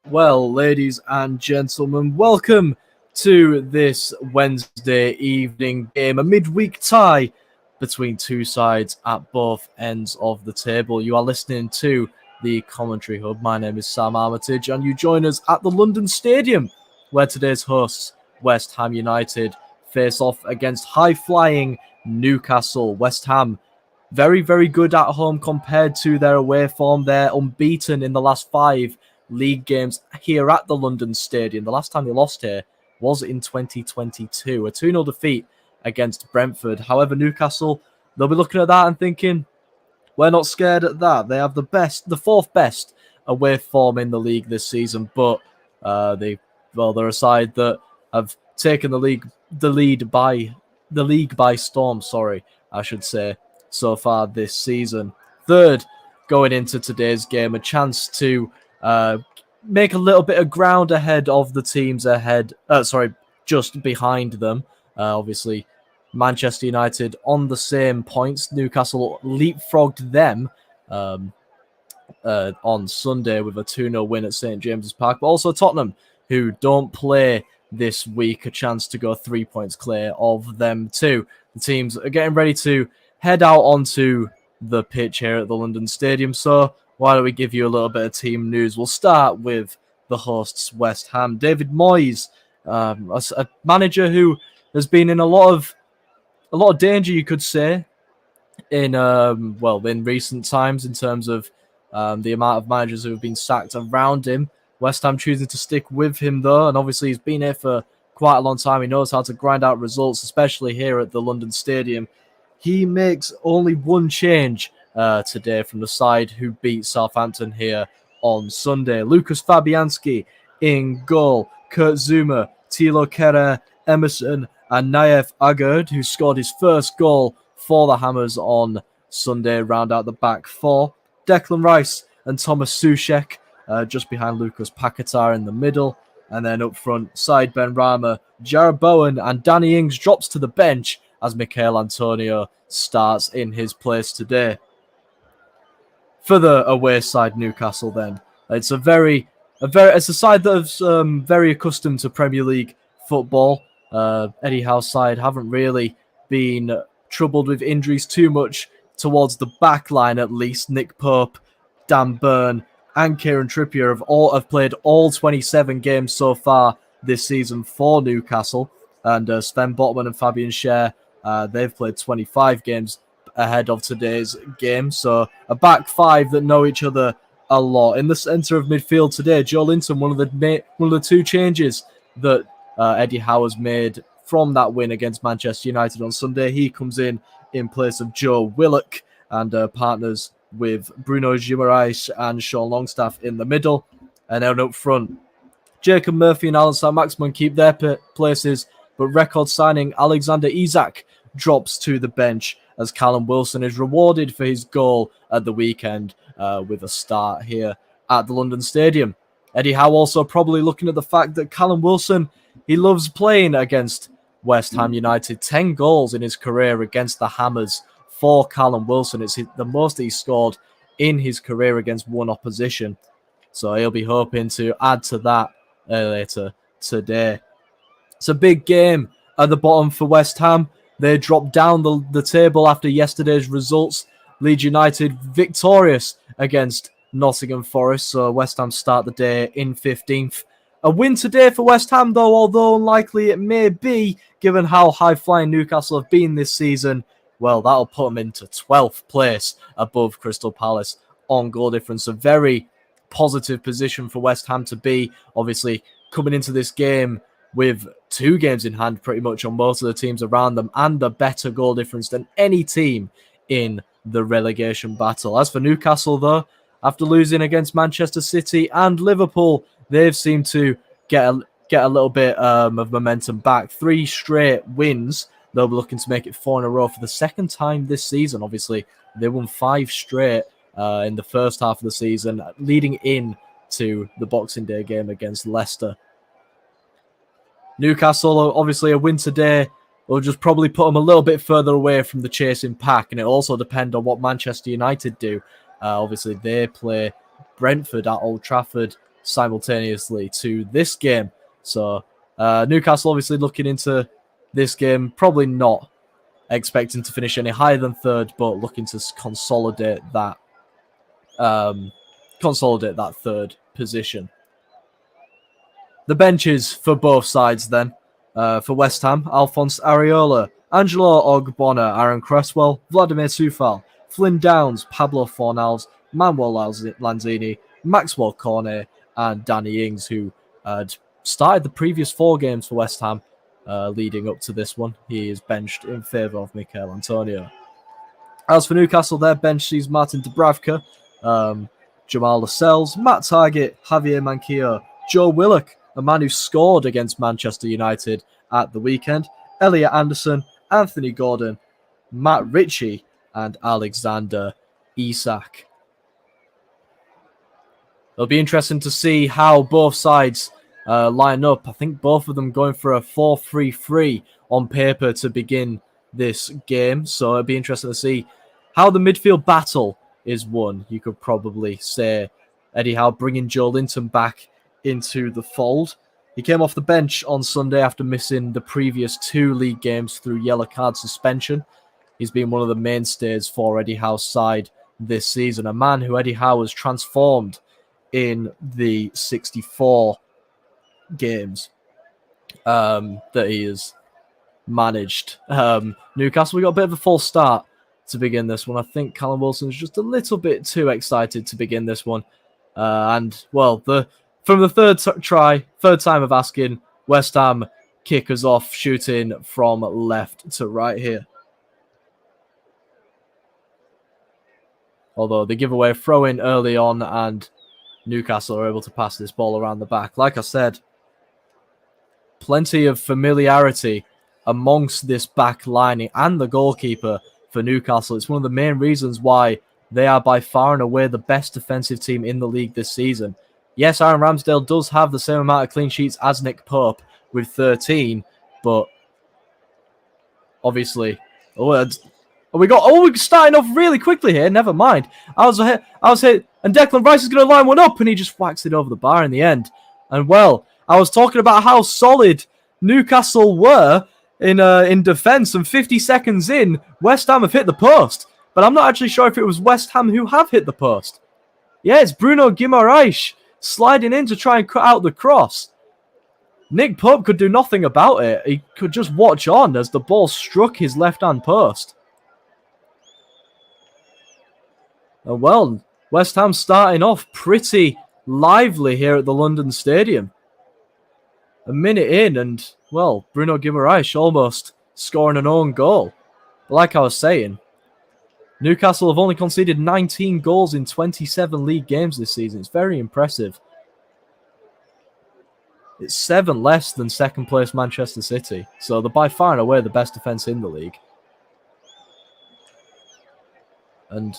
Well, ladies and gentlemen, welcome to this Wednesday evening game, a midweek tie between two sides at both ends of the table. You are listening to the Commentary Hub. My name is Sam Armitage, and you join us at the London Stadium, where today's hosts, West Ham United, face off against high-flying Newcastle. West Ham, very, very good at home compared to their away form. They're unbeaten in the last 5 league games here at the London Stadium. The last time they lost here was in 2022, a 2-0 defeat against Brentford. However, Newcastle, they'll be looking at that and thinking, we're not scared at that. They have the fourth best away form in the league this season, but they're a side that have taken the league by storm. I should say, so far this season. Third, going into today's game, a chance to make a little bit of ground ahead of the teams just behind them. Obviously, Manchester United on the same points. Newcastle leapfrogged them on Sunday with a 2-0 win at St James's Park. But also Tottenham, who don't play this week, a chance to go 3 points clear of them too. The teams are getting ready to head out onto the pitch here at the London Stadium. So why don't we give you a little bit of team news? We'll start with the hosts, West Ham. David Moyes, a manager who has been in a lot of danger, you could say, in recent times in terms of the amount of managers who have been sacked around him. West Ham choosing to stick with him though, and obviously he's been here for quite a long time. He knows how to grind out results, especially here at the London Stadium. He makes only one change today from the side who beat Southampton here on Sunday. Lucas Fabianski in goal. Kurt Zouma, Thilo Kehrer, Emerson and Naif Agard, who scored his first goal for the Hammers on Sunday, round out the back four. Declan Rice and Thomas Soucek just behind Lucas Paquetá in the middle. And then up front, Said Benrahma, Jarrod Bowen and Danny Ings drops to the bench as Michail Antonio starts in his place today. For the away side, Newcastle, then it's a side that's very accustomed to Premier League football. Eddie Howe's side haven't really been troubled with injuries too much towards the back line, at least. Nick Pope, Dan Burn, and Kieran Trippier have played all 27 games so far this season for Newcastle, and Sven Botman and Fabian Schär, they've played 25 games ahead of today's game. So a back five that know each other a lot. In the centre of midfield today, Joe Linton, one of the two changes that Eddie Howe's made from that win against Manchester United on Sunday. He comes in place of Joe Willock and partners with Bruno Guimaraes and Sean Longstaff in the middle. And then up front, Jacob Murphy and Alan Saint-Maximin keep their places, but record signing Alexander Isak drops to the bench as Callum Wilson is rewarded for his goal at the weekend with a start here at the London Stadium. Eddie Howe also probably looking at the fact that Callum Wilson, he loves playing against West Ham United. 10 goals in his career against the Hammers for Callum Wilson. It's the most he's scored in his career against one opposition. So he'll be hoping to add to that later today. It's a big game at the bottom for West Ham. They dropped down the table after yesterday's results. Leeds United victorious against Nottingham Forest. So West Ham start the day in 15th. A win today for West Ham, though, although unlikely it may be, given how high-flying Newcastle have been this season. Well, that'll put them into 12th place above Crystal Palace on goal difference. A very positive position for West Ham to be. Obviously, coming into this game with 2 games in hand pretty much on most of the teams around them and a better goal difference than any team in the relegation battle. As for Newcastle, though, after losing against Manchester City and Liverpool, they've seemed to get a little bit of momentum back. 3 straight wins. They'll be looking to make it 4 in a row for the second time this season. Obviously, they won 5 straight in the first half of the season, leading in to the Boxing Day game against Leicester. Newcastle, obviously, a win today will just probably put them a little bit further away from the chasing pack, and it'll also depend on what Manchester United do. Obviously, they play Brentford at Old Trafford simultaneously to this game. So Newcastle obviously looking into this game, probably not expecting to finish any higher than third, but looking to consolidate that third position. The benches for both sides then. For West Ham, Alphonse Areola, Angelo Ogbonna, Aaron Cresswell, Vladimir Soufal, Flynn Downs, Pablo Fornals, Manuel Lanzini, Maxwell Cornet, and Danny Ings, who had started the previous 4 games for West Ham leading up to this one. He is benched in favour of Mikel Antonio. As for Newcastle, their bench sees Martin Dubravka, Jamal Lascelles, Matt Targett, Javier Manquillo, Joe Willock, a man who scored against Manchester United at the weekend, Elliot Anderson, Anthony Gordon, Matt Ritchie, and Alexander Isak. It'll be interesting to see how both sides line up. I think both of them going for a 4-3-3 on paper to begin this game. So it'll be interesting to see how the midfield battle is won. You could probably say Eddie Howe bringing Joe Linton back into the fold. He came off the bench on Sunday after missing the previous 2 league games through yellow card suspension. He's been one of the mainstays for Eddie Howe's side this season, a man who Eddie Howe has transformed in the 64 games that he has managed. Newcastle, we got a bit of a false start to begin this one. I think Callum Wilson's just a little bit too excited to begin this one. From the third time of asking, West Ham kick us off, shooting from left to right here. Although they give away a throw-in early on and Newcastle are able to pass this ball around the back. Like I said, plenty of familiarity amongst this back lining and the goalkeeper for Newcastle. It's one of the main reasons why they are by far and away the best defensive team in the league this season. Yes, Aaron Ramsdale does have the same amount of clean sheets as Nick Pope with 13, but obviously, we're starting off really quickly here. Never mind. I was hit, and Declan Rice is going to line one up, and he just whacks it over the bar in the end. And well, I was talking about how solid Newcastle were in defence, and 50 seconds in, West Ham have hit the post. But I'm not actually sure if it was West Ham who have hit the post. Yeah, it's Bruno Guimaraes sliding in to try and cut out the cross. Nick Pope could do nothing about it. He could just watch on as the ball struck his left-hand post. And well, West Ham starting off pretty lively here at the London Stadium. A minute in and, well, Bruno Guimaraes almost scoring an own goal. But like I was saying, Newcastle have only conceded 19 goals in 27 league games this season. It's very impressive. It's 7 less than second place Manchester City. So they're by far and away the best defence in the league. And,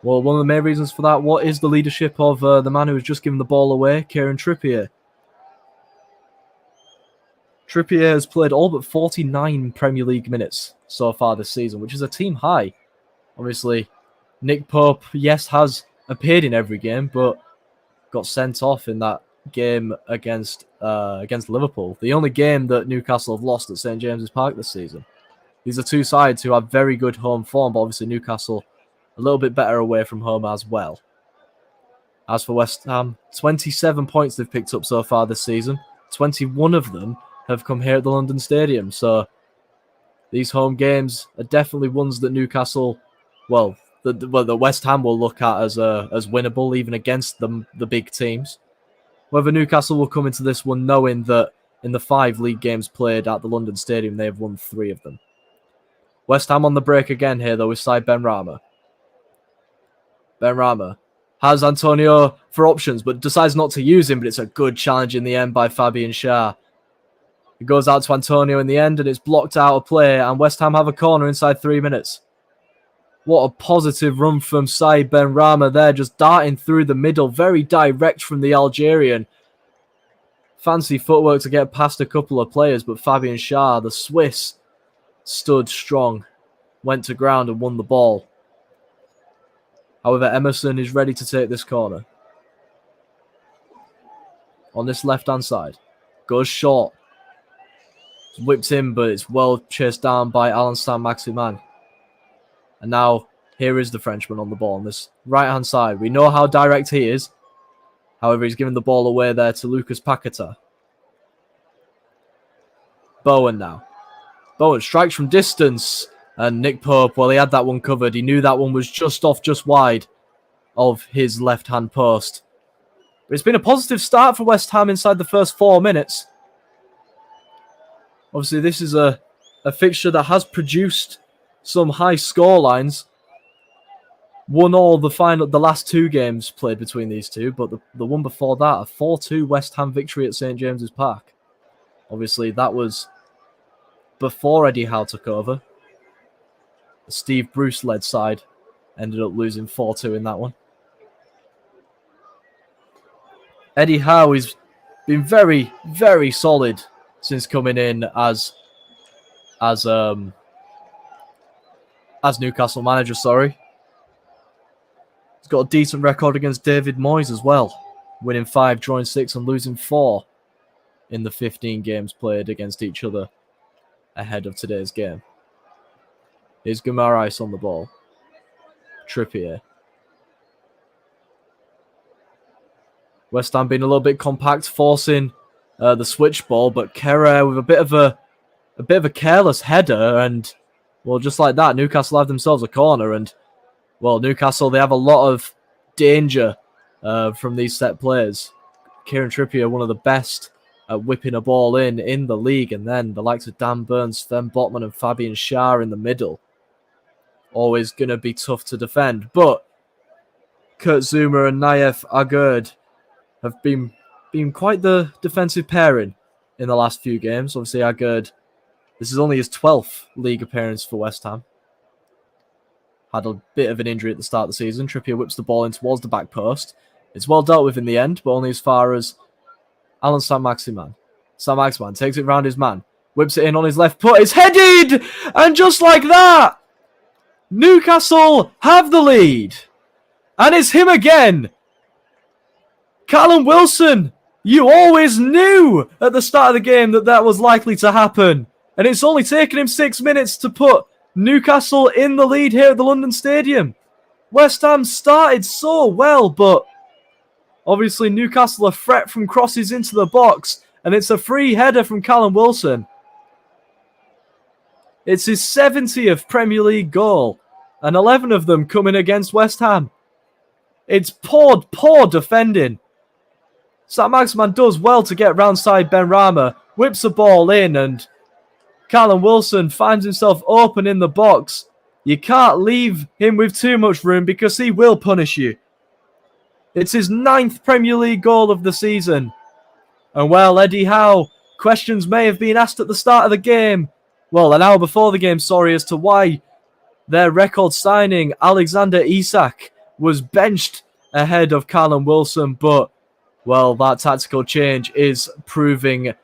well, one of the main reasons for that, what is the leadership of the man who has just given the ball away, Kieran Trippier. Trippier has played all but 49 Premier League minutes so far this season, which is a team high. Obviously, Nick Pope, yes, has appeared in every game, but got sent off in that game against Liverpool. The only game that Newcastle have lost at St James's Park this season. These are two sides who have very good home form, but obviously Newcastle a little bit better away from home as well. As for West Ham, 27 points they've picked up so far this season. 21 of them have come here at the London Stadium. So these home games are definitely ones that Newcastle, the West Ham will look at as winnable, even against the big teams. Whether Newcastle will come into this one knowing that in the 5 league games played at the London Stadium, they have won 3 of them. West Ham on the break again here, though, with side Benrahma. Benrahma has Antonio for options, but decides not to use him, but it's a good challenge in the end by Fabian Schär. It goes out to Antonio in the end, and it's blocked out of play, and West Ham have a corner inside 3 minutes. What a positive run from Said Benrahma there, just darting through the middle, very direct from the Algerian. Fancy footwork to get past a couple of players, but Fabian Schär, the Swiss, stood strong, went to ground and won the ball. However, Emerson is ready to take this corner. on this left-hand side. Goes short. It's whipped in, but it's well chased down by Alain Saint-Maximin. And now, here is the Frenchman on the ball on this right-hand side. We know how direct he is. However, he's given the ball away there to Lucas Paqueta. Bowen now. Bowen strikes from distance. And Nick Pope, well, he had that one covered. He knew that one was just off, just wide of his left-hand post. But it's been a positive start for West Ham inside the first 4 minutes. Obviously, this is a fixture that has produced some high score lines. 1-1 the last 2 games played between these two, but the one before that, a 4-2 West Ham victory at St James's Park. Obviously, that was before Eddie Howe took over. The Steve Bruce-led side ended up losing 4-2 in that one. Eddie Howe has been very, very solid since coming in as Newcastle manager, sorry. He's got a decent record against David Moyes as well, winning 5, drawing 6 and losing 4 in the 15 games played against each other ahead of today's game. Here's Guimaraes on the ball. Trippier. West Ham being a little bit compact, forcing the switch ball, but Kehrer with a bit of a careless header, and well, just like that, Newcastle have themselves a corner, and well, Newcastle, they have a lot of danger from these set plays. Kieran Trippier, one of the best at whipping a ball in the league, and then the likes of Dan Burns, Sven Botman, and Fabian Schär in the middle. Always going to be tough to defend, but Kurt Zouma and Naif Agurd have been quite the defensive pairing in the last few games. Obviously, Agurd, this is only his 12th league appearance for West Ham. Had a bit of an injury at the start of the season. Trippier whips the ball in towards the back post. It's well dealt with in the end, but only as far as Alain Saint-Maximin. Saint-Maximin takes it round his man. Whips it in on his left foot. It's headed! And just like that, Newcastle have the lead. And it's him again. Callum Wilson, you always knew at the start of the game that was likely to happen. And it's only taken him 6 minutes to put Newcastle in the lead here at the London Stadium. West Ham started so well, but obviously Newcastle a threat from crosses into the box, and it's a free header from Callum Wilson. It's his 70th Premier League goal, and 11 of them coming against West Ham. It's poor defending. Saint-Maximin does well to get round side Benrahma, whips the ball in, and Callum Wilson finds himself open in the box. You can't leave him with too much room because he will punish you. It's his 9th Premier League goal of the season. And well, Eddie Howe, questions may have been asked at the start of the game. Well, an hour before the game, sorry, as to why their record signing, Alexander Isak, was benched ahead of Callum Wilson, but well, that tactical change is proving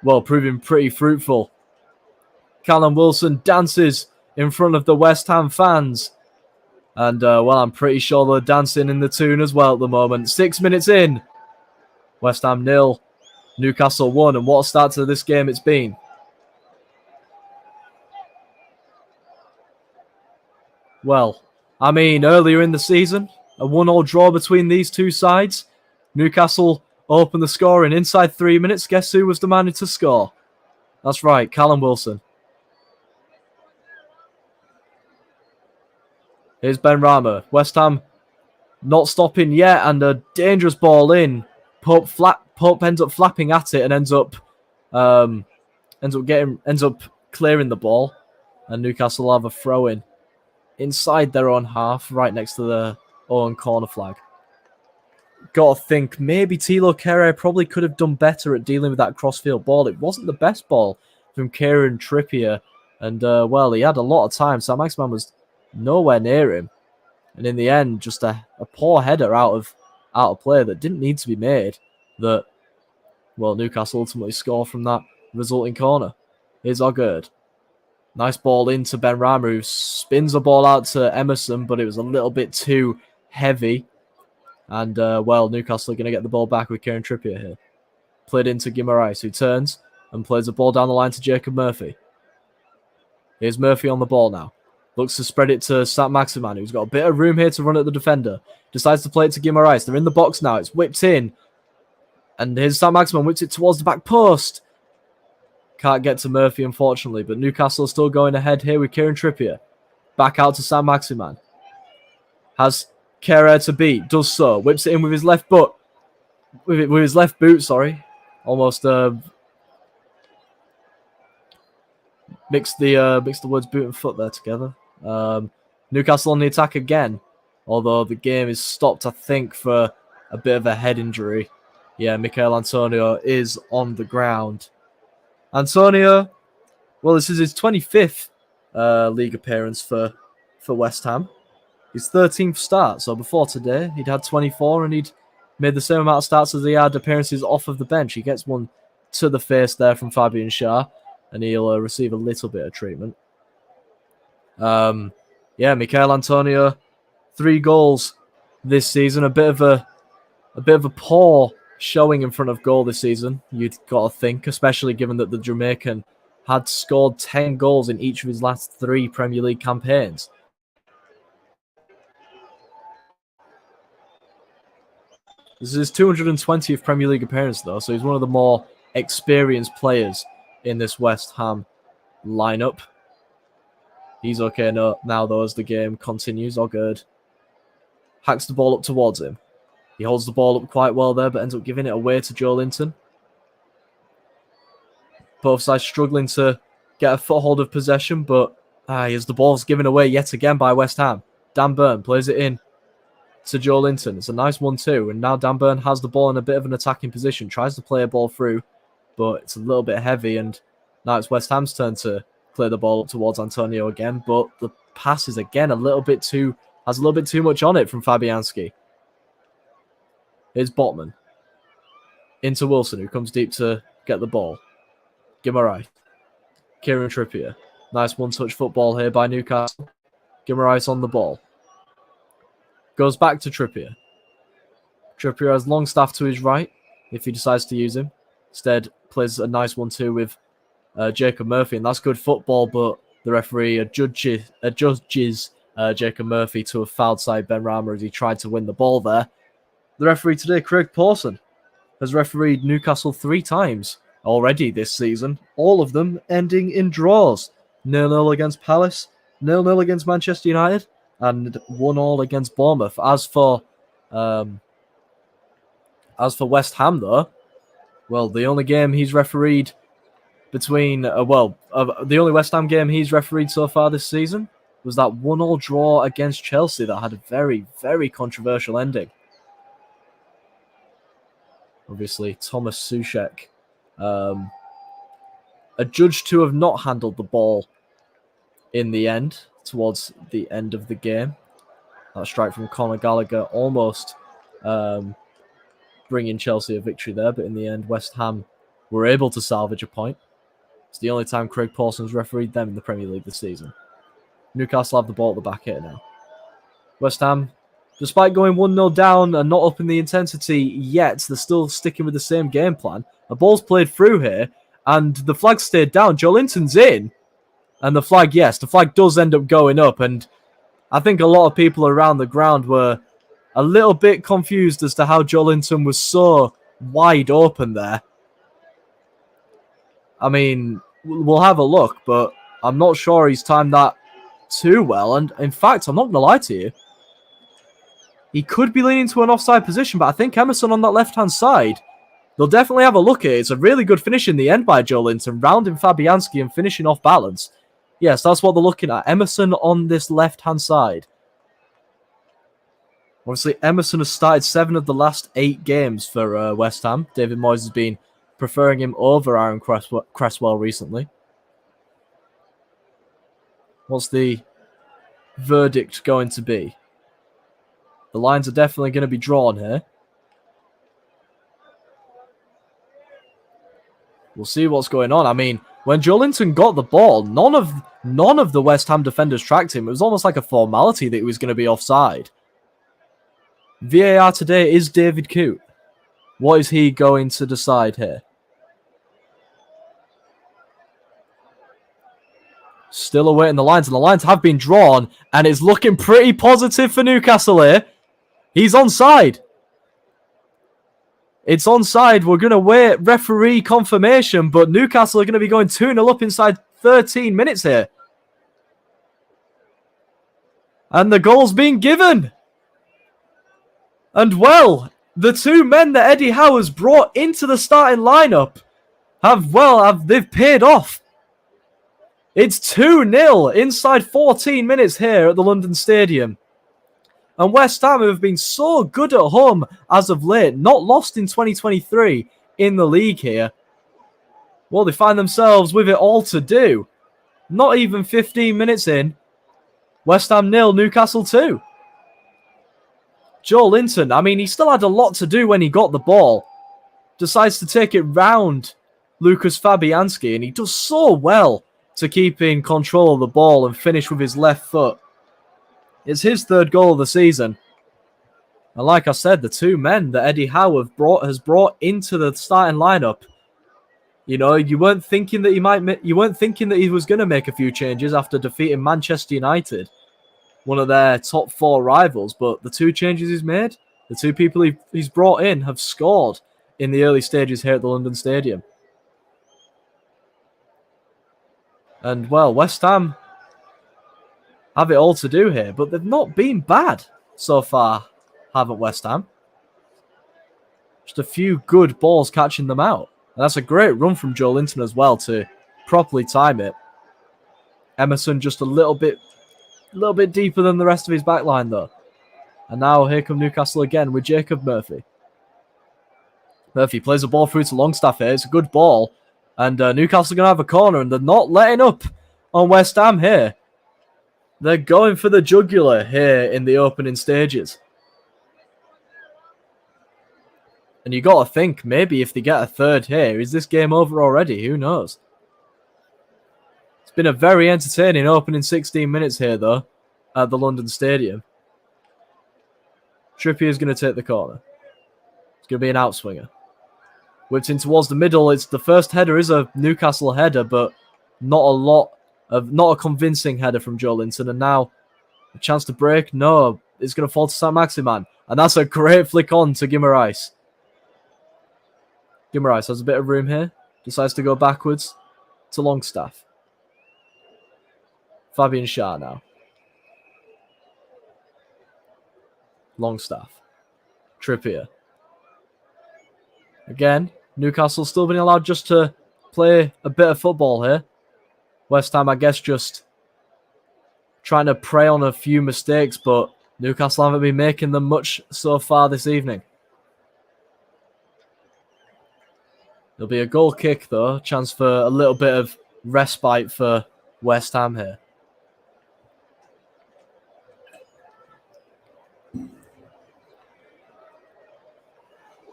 pretty fruitful. Callum Wilson dances in front of the West Ham fans. And, well, I'm pretty sure they're dancing in the tune as well at the moment. 6 minutes in. West Ham 0. Newcastle 1. And what a start to this game it's been. Well, I mean, earlier in the season, a 1-1 draw between these two sides. Newcastle opened the scoring inside 3 minutes. Guess who was demanded to score? That's right, Callum Wilson. Here's Benrahma. West Ham not stopping yet, and a dangerous ball in. Pope ends up flapping at it and ends up clearing the ball, and Newcastle have a throw in inside their own half, right next to their own corner flag. Got to think maybe Thilo Kehrer probably could have done better at dealing with that crossfield ball. It wasn't the best ball from Kieran Trippier, and well, he had a lot of time. Saint-Maximin was nowhere near him, and in the end, just a poor header out of play that didn't need to be made. That, well, Newcastle ultimately score from that resulting corner. Here's Ogurd. Nice ball into Benrahma, who spins the ball out to Emerson, but it was a little bit too heavy. And, well, Newcastle are going to get the ball back with Kieran Trippier here. Played into Guimaraes, who turns and plays the ball down the line to Jacob Murphy. Here's Murphy on the ball now. Looks to spread it to Saint-Maximin, who's got a bit of room here to run at the defender. Decides to play it to Guimaraes. They're in the box now. It's whipped in. And here's Saint-Maximin, whips it towards the back post. Can't get to Murphy, unfortunately, but Newcastle is still going ahead here with Kieran Trippier. Back out to Saint-Maximin. Has Kehrer to beat, does so. Whips it in with his left foot. With his left boot, sorry. Almost mixed the words boot and foot there together. Newcastle on the attack again, although the game is stopped, I think, for a bit of a head injury. Yeah, Michail Antonio is on the ground. Antonio, well, this is his 25th league appearance for West Ham. His 13th start, so before today, he'd had 24 and he'd made the same amount of starts as he had appearances off of the bench. He gets one to the face there from Fabian Schär, and he'll receive a little bit of treatment. Yeah, Michail Antonio, 3 goals this season. A bit of a poor showing in front of goal this season, you'd got to think, especially given that the Jamaican had scored 10 goals in each of his last 3 Premier League campaigns. This is his 220th Premier League appearance, though, so he's one of the more experienced players in this West Ham lineup. He's okay now, though, as the game continues. Oh, good. Hacks the ball up towards him. He holds the ball up quite well there, but ends up giving it away to Joe Linton. Both sides struggling to get a foothold of possession, but as the ball's given away yet again by West Ham. Dan Burn plays it in to Joe Linton. It's a nice 1-2, and now Dan Burn has the ball in a bit of an attacking position. Tries to play a ball through, but it's a little bit heavy, and now it's West Ham's turn to clear the ball up towards Antonio again, but the pass is again has a little bit too much on it from Fabianski. Here's Botman. Into Wilson, who comes deep to get the ball. Guimaraes. Kieran Trippier. Nice one-touch football here by Newcastle. Guimaraes on the ball. Goes back to Trippier. Trippier has Longstaff to his right, if he decides to use him. Instead, plays a nice 1-2 with Jacob Murphy, and that's good football, but the referee adjudges Jacob Murphy to have fouled side Ben Rama as he tried to win the ball there. The referee today, Craig Pawson, has refereed Newcastle 3 times already this season, all of them ending in draws. 0-0 against Palace, 0-0 against Manchester United, and 1-1 against Bournemouth. As for West Ham, though, well, the only game he's refereed the only West Ham game he's refereed so far this season was that 1-1 draw against Chelsea that had a very, very controversial ending. Obviously, Thomas Soucek, adjudged to have not handled the ball in the end, towards the end of the game. That strike from Conor Gallagher almost bringing Chelsea a victory there, but in the end, West Ham were able to salvage a point. It's the only time Craig Pawson's refereed them in the Premier League this season. Newcastle have the ball at the back here now. West Ham, despite going 1-0 down and not upping the intensity yet, they're still sticking with the same game plan. A ball's played through here, and the flag stayed down. Joe Linton's in, and the flag does end up going up, and I think a lot of people around the ground were a little bit confused as to how Joe Linton was so wide open there. I mean, we'll have a look, but I'm not sure he's timed that too well, and in fact, I'm not going to lie to you, he could be leaning to an offside position, but I think Emerson on that left-hand side, they'll definitely have a look at it. It's a really good finish in the end by Joe Linton, rounding Fabianski and finishing off balance. Yes, that's what they're looking at. Emerson on this left-hand side. Obviously, Emerson has started 7 of the last 8 games for West Ham. David Moyes has been preferring him over Aaron Cresswell recently. What's the verdict going to be? The lines are definitely going to be drawn here. We'll see what's going on. I mean, when Joe Linton got the ball, none of the West Ham defenders tracked him. It was almost like a formality that he was going to be offside. VAR today is David Coote. What is he going to decide here? Still awaiting the lines, and the lines have been drawn, and it's looking pretty positive for Newcastle here. He's onside. It's onside. We're going to wait referee confirmation, but Newcastle are going to be going 2-0 up inside 13 minutes here. And the goal's been given. And well, the two men that Eddie Howe has brought into the starting lineup they've paid off. It's 2-0 inside 14 minutes here at the London Stadium. And West Ham have been so good at home as of late, not lost in 2023 in the league here. Well, they find themselves with it all to do. Not even 15 minutes in. West Ham 0, Newcastle 2. Joe Linton, I mean, he still had a lot to do when he got the ball. Decides to take it round Lucas Fabianski, and he does so well to keep in control of the ball and finish with his left foot. It's his third goal of the season. And like I said, the two men that Eddie Howe has brought into the starting lineup, you know, you weren't thinking that he was going to make a few changes after defeating Manchester United, one of their top 4 rivals, but the two changes he's made, the two people he's brought in have scored in the early stages here at the London Stadium. And, well, West Ham have it all to do here, but they've not been bad so far, haven't West Ham? Just a few good balls catching them out. And that's a great run from Joe Linton as well to properly time it. Emerson just a little bit deeper than the rest of his back line, though. And now here come Newcastle again with Jacob Murphy. Murphy plays the ball through to Longstaff here. It's a good ball. And Newcastle are going to have a corner, and they're not letting up on West Ham here. They're going for the jugular here in the opening stages. And you got to think, maybe if they get a third here, is this game over already? Who knows? It's been a very entertaining opening 16 minutes here, though, at the London Stadium. Trippier's going to take the corner. It's going to be an outswinger. Whipped in towards the middle. It's the first header is a Newcastle header, but not a convincing header from Joe Linton. And now a chance to break. No, it's going to fall to Saint-Maximin. And that's a great flick on to Guimaraes. Guimaraes has a bit of room here. Decides to go backwards to Longstaff. Fabian Schär now. Longstaff. Trippier. Again, Newcastle still being allowed just to play a bit of football here. West Ham, I guess, just trying to prey on a few mistakes, but Newcastle haven't been making them much so far this evening. There'll be a goal kick, though. Chance for a little bit of respite for West Ham here.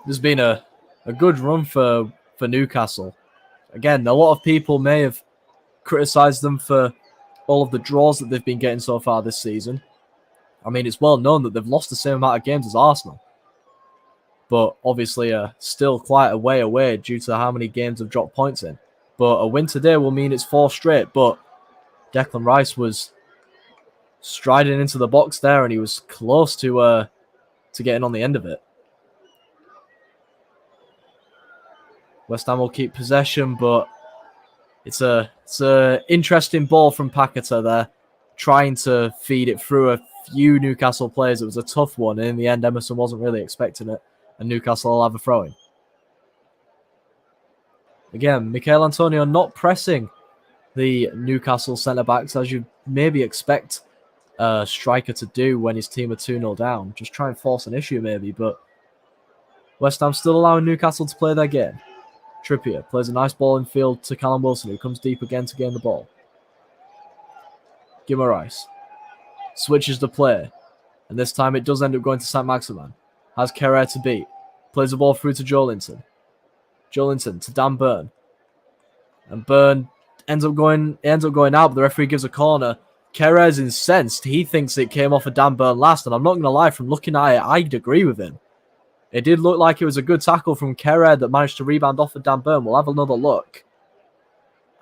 There's been a good run for Newcastle. Again, a lot of people may have criticised them for all of the draws that they've been getting so far this season. I mean, it's well known that they've lost the same amount of games as Arsenal. But obviously still quite a way away due to how many games have dropped points in. But a win today will mean it's 4 straight. But Declan Rice was striding into the box there, and he was close to getting on the end of it. West Ham will keep possession, but it's a interesting ball from Paquetá there, trying to feed it through a few Newcastle players. It was a tough one, and in the end, Emerson wasn't really expecting it, and Newcastle will have a throw-in. Again, Michail Antonio not pressing the Newcastle centre-backs as you maybe expect a striker to do when his team are 2-0 down. Just try and force an issue maybe, but West Ham still allowing Newcastle to play their game. Trippier plays a nice ball in field to Callum Wilson, who comes deep again to gain the ball. Guimaraes switches the play, and this time it does end up going to Saint-Maximin. Has Kerrer to beat. Plays the ball through to Joe Linton. Joe Linton to Dan Burn. And Burn ends up going out, but the referee gives a corner. Kerrer's incensed. He thinks it came off of Dan Burn last, and I'm not going to lie, from looking at it, I'd agree with him. It did look like it was a good tackle from Kerr that managed to rebound off of Dan Burn. We'll have another look.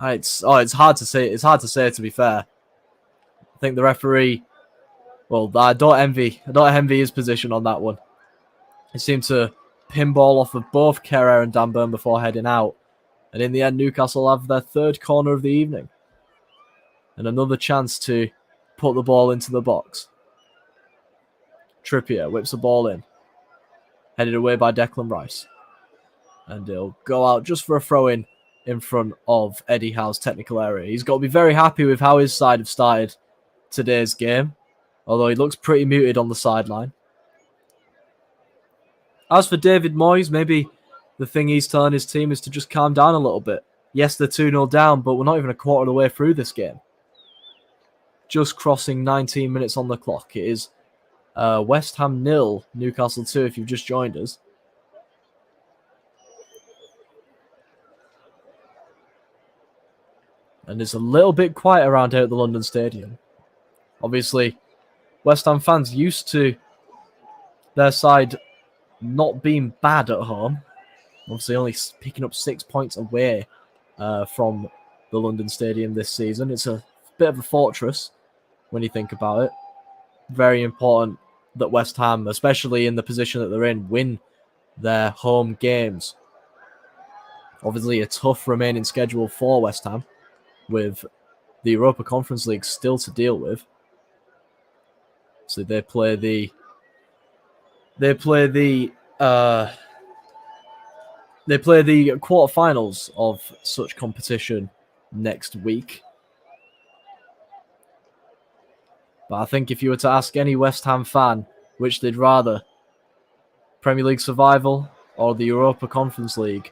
It's hard to say. It's hard to say, to be fair. I think the referee, well, I don't envy his position on that one. He seemed to pinball off of both Kerr and Dan Burn before heading out. And in the end, Newcastle have their third corner of the evening. And another chance to put the ball into the box. Trippier whips the ball in. Headed away by Declan Rice. And he'll go out just for a throw-in front of Eddie Howe's technical area. He's got to be very happy with how his side have started today's game. Although he looks pretty muted on the sideline. As for David Moyes, maybe the thing he's telling his team is to just calm down a little bit. Yes, they're 2-0 down, but we're not even a quarter of the way through this game. Just crossing 19 minutes on the clock. It is West Ham 0, Newcastle 2 if you've just joined us. And it's a little bit quiet around here at the London Stadium. Obviously, West Ham fans used to their side not being bad at home. Obviously, only picking up 6 points away from the London Stadium this season. It's a bit of a fortress when you think about it. Very important that West Ham, especially in the position that they're in, win their home games. Obviously, a tough remaining schedule for West Ham, with the Europa Conference League still to deal with. So they play the quarterfinals of such competition next week. But I think if you were to ask any West Ham fan which they'd rather, Premier League survival or the Europa Conference League,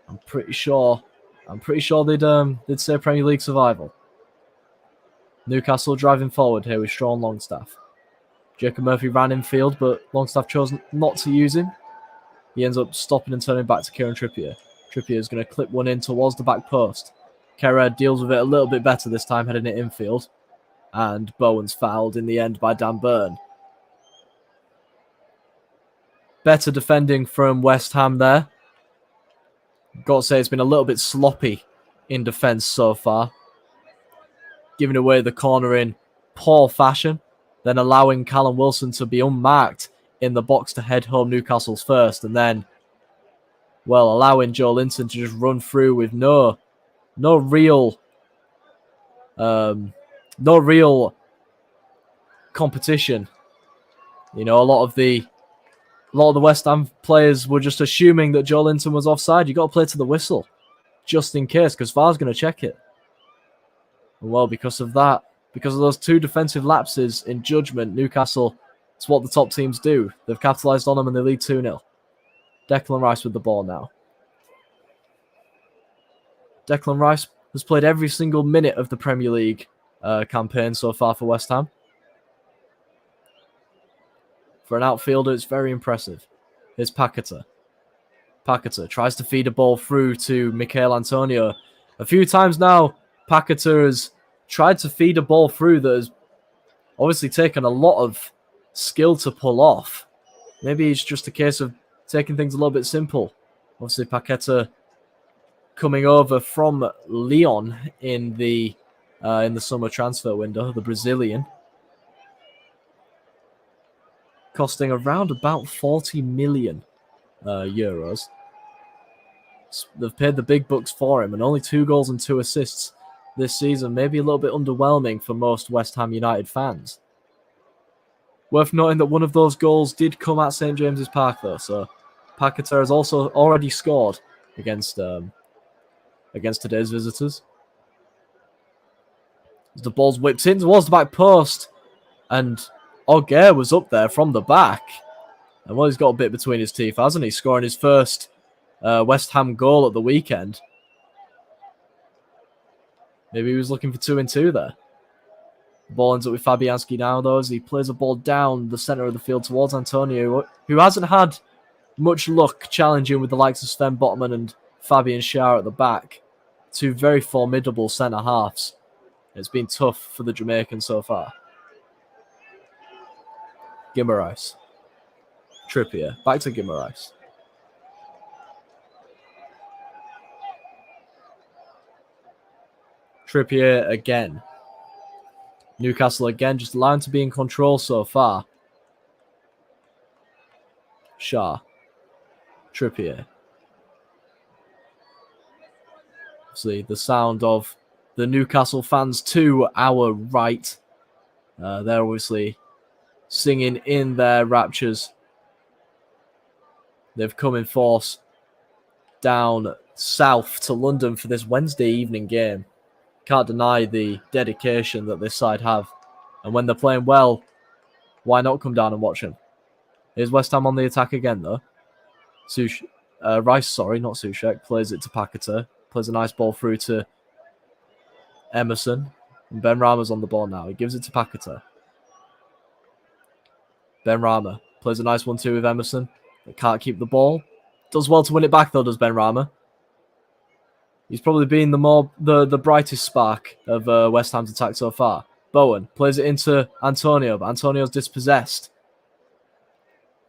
I'm pretty sure they'd say Premier League survival. Newcastle driving forward here with Sean Longstaff. Jacob Murphy ran infield, but Longstaff chose not to use him. He ends up stopping and turning back to Kieran Trippier. Trippier is going to clip one in towards the back post. Kerr deals with it a little bit better this time, heading it infield. And Bowen's fouled in the end by Dan Burn. Better defending from West Ham there. Got to say it's been a little bit sloppy in defence so far. Giving away the corner in poor fashion. Then allowing Callum Wilson to be unmarked in the box to head home Newcastle's first. And then, well, allowing Joe Linton to just run through with no real competition. You know, a lot of the West Ham players were just assuming that Joe Linton was offside. You got to play to the whistle, just in case, because VAR's going to check it. And well, because of those two defensive lapses in judgment, Newcastle, it's what the top teams do. They've capitalised on them and they lead 2-0. Declan Rice with the ball now. Declan Rice has played every single minute of the Premier League campaign so far for West Ham. For an outfielder, it's very impressive. Here's Paquetá. Paquetá tries to feed a ball through to Michail Antonio. A few times now, Paquetá has tried to feed a ball through that has obviously taken a lot of skill to pull off. Maybe it's just a case of taking things a little bit simple. Obviously, Paquetá coming over from Lyon in the summer transfer window, the Brazilian. Costing around about 40 million euros. They've paid the big bucks for him, and only 2 goals and 2 assists this season. Maybe a little bit underwhelming for most West Ham United fans. Worth noting that one of those goals did come at St James's Park, though, so Paquetá has also already scored against today's visitors. As the ball's whipped in towards the back post, and Auger was up there from the back. And well, he's got a bit between his teeth, hasn't he? Scoring his first West Ham goal at the weekend. Maybe he was looking for 2-2 there. The ball ends up with Fabianski now, though, as he plays a ball down the centre of the field towards Antonio, who hasn't had much luck challenging with the likes of Sven Botman and Fabian Schär at the back. 2 very formidable centre-halves. It's been tough for the Jamaican so far. Guimaraes. Trippier. Back to Guimaraes. Trippier again. Newcastle again, just allowing to be in control so far. Shaw. Trippier. See the sound of the Newcastle fans to our right. They're obviously singing in their raptures. They've come in force down south to London for this Wednesday evening game. Can't deny the dedication that this side have. And when they're playing well, why not come down and watch them? Here's West Ham on the attack again, though. Rice, not Soucek, plays it to Paquetá. Plays a nice ball through to Emerson. And Benrahma's on the ball now. He gives it to Paquetá. Benrahma plays a nice 1-2 with Emerson. But can't keep the ball. Does well to win it back, though, does Benrahma. He's probably been the brightest spark of West Ham's attack so far. Bowen plays it into Antonio, but Antonio's dispossessed.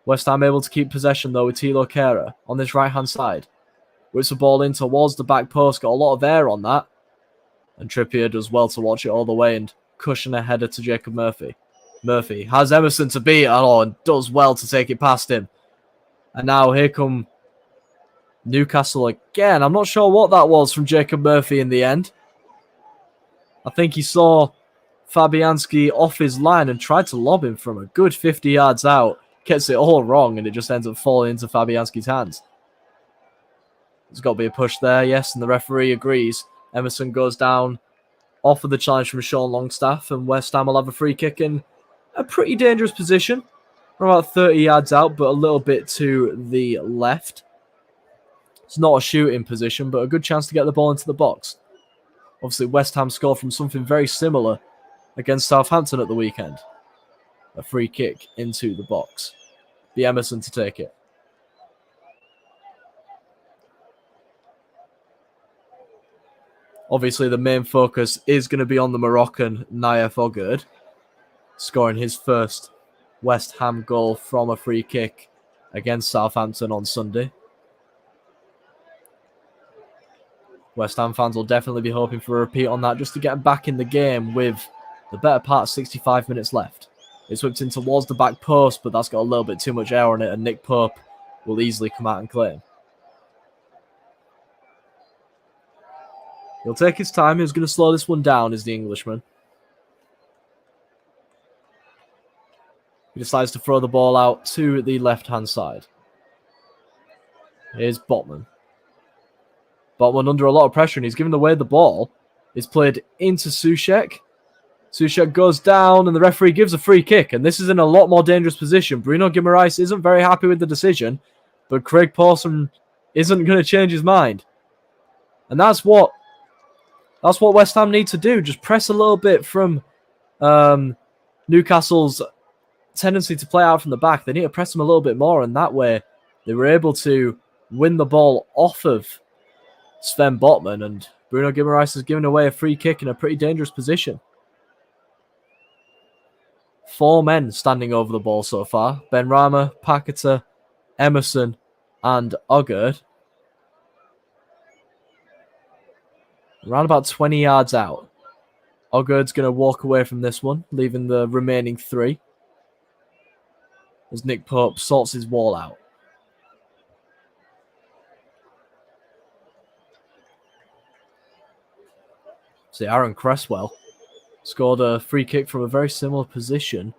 West Ham able to keep possession, though, with Tilo Kehrer on this right-hand side. Whips the ball in towards the back post. Got a lot of air on that. And Trippier does well to watch it all the way and cushion a header to Jacob Murphy. Murphy has Emerson to beat and does well to take it past him. And now here come Newcastle again. I'm not sure what that was from Jacob Murphy in the end. I think he saw Fabianski off his line and tried to lob him from a good 50 yards out. Gets it all wrong and it just ends up falling into Fabianski's hands. There's got to be a push there, yes, and the referee agrees. Emerson goes down off of the challenge from Sean Longstaff, and West Ham will have a free kick in a pretty dangerous position. We're about 30 yards out, but a little bit to the left. It's not a shooting position, but a good chance to get the ball into the box. Obviously, West Ham scored from something very similar against Southampton at the weekend. A free kick into the box. Be Emerson to take it. Obviously, the main focus is going to be on the Moroccan Naif Ogurd, scoring his first West Ham goal from a free kick against Southampton on Sunday. West Ham fans will definitely be hoping for a repeat on that just to get back in the game with the better part of 65 minutes left. It's whipped in towards the back post, but that's got a little bit too much air on it, and Nick Pope will easily come out and claim. He'll take his time. He's going to slow this one down, is the Englishman. He decides to throw the ball out to the left-hand side. Here's Botman. Botman under a lot of pressure, and he's given away the ball. It's played into Soucek. Soucek goes down, and the referee gives a free kick, and this is in a lot more dangerous position. Bruno Guimaraes isn't very happy with the decision, but Craig Pawson isn't going to change his mind. And that's what West Ham need to do. Just press a little bit from Newcastle's tendency to play out from the back. They need to press them a little bit more, and that way they were able to win the ball off of Sven Botman, and Bruno Guimaraes has given away a free kick in a pretty dangerous position. 4 men standing over the ball so far. Benrahma, Paquetá, Emerson, and Ogurd. Around about 20 yards out. Ogurd's going to walk away from this one, leaving the remaining 3. As Nick Pope sorts his wall out. See, Aaron Cresswell scored a free kick from a very similar position.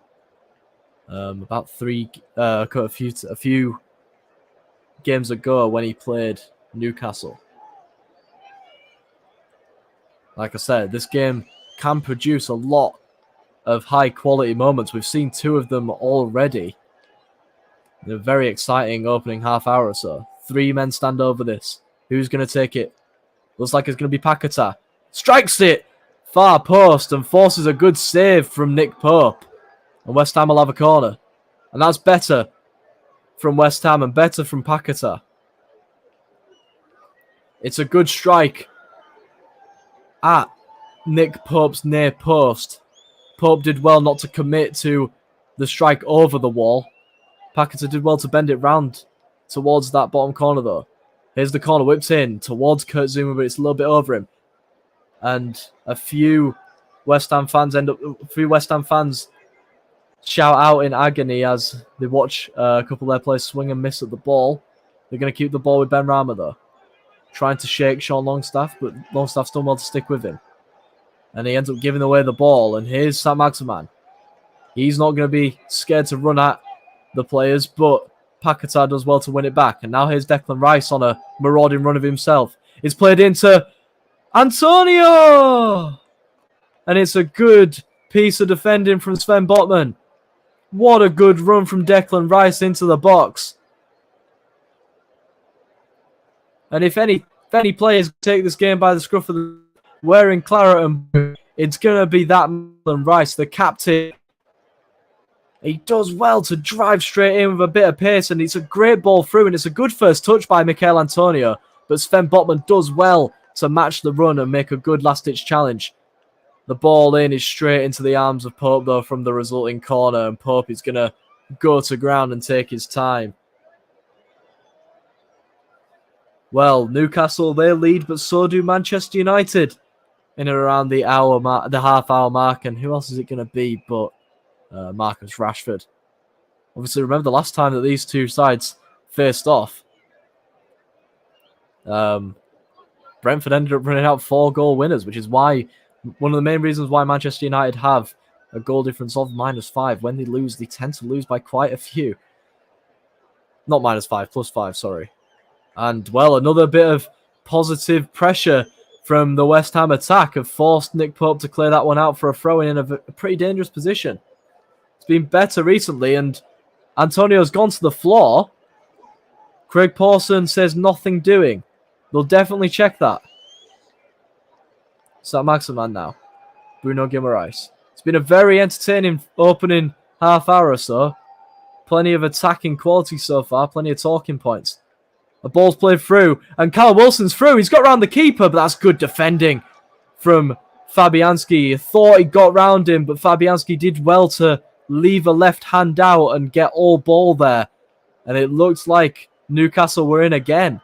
About a few games ago when he played Newcastle. Like I said, this game can produce a lot of high-quality moments. We've seen 2 of them already. In a very exciting opening half hour or so. 3 men stand over this. Who's going to take it? Looks like it's going to be Paquetá. Strikes it! Far post and forces a good save from Nick Pope. And West Ham will have a corner. And that's better from West Ham and better from Paquetá. It's a good strike at Nick Pope's near post. Pope did well not to commit to the strike over the wall. Paquetá did well to bend it round towards that bottom corner, though. Here's the corner, whipped in towards Kurt Zouma, but it's a little bit over him. And a few West Ham fans shout out in agony as they watch a couple of their players swing and miss at the ball. They're going to keep the ball with Ben Rama, though. Trying to shake Sean Longstaff, but Longstaff's done well to stick with him. And he ends up giving away the ball. And here's Saint-Maximin. He's not going to be scared to run at the players, but Paquetá does well to win it back. And now here's Declan Rice on a marauding run of himself. It's played into Antonio! And it's a good piece of defending from Sven Botman. What a good run from Declan Rice into the box. And if any players take this game by the scruff of the wearing claret and blue, it's going to be that Declan Rice, the captain. He does well to drive straight in with a bit of pace, and it's a great ball through, and it's a good first touch by Mikel Antonio. But Sven Botman does well to match the run and make a good last-ditch challenge. The ball in is straight into the arms of Pope, though, from the resulting corner, and Pope is going to go to ground and take his time. Well, Newcastle, they lead, but so do Manchester United in and around the half-hour mark. And who else is it going to be but Marcus Rashford? Obviously, remember the last time that these two sides faced off, Brentford ended up running out 4-goal winners, which is why one of the main reasons why Manchester United have a goal difference of -5. When they lose, they tend to lose by quite a few. Not -5, +5, sorry. And, well, another bit of positive pressure from the West Ham attack have forced Nick Pope to clear that one out for a throw-in in a pretty dangerous position. It's been better recently, and Antonio's gone to the floor. Craig Pawson says nothing doing. They'll definitely check that. Saint-Maximin now. Bruno Guimaraes. It's been a very entertaining opening half hour or so. Plenty of attacking quality so far. Plenty of talking points. The ball's played through, and Callum Wilson's through. He's got round the keeper, but that's good defending from Fabianski. He thought he got round him, but Fabianski did well to leave a left hand out and get all ball there. And it looks like Newcastle were in again.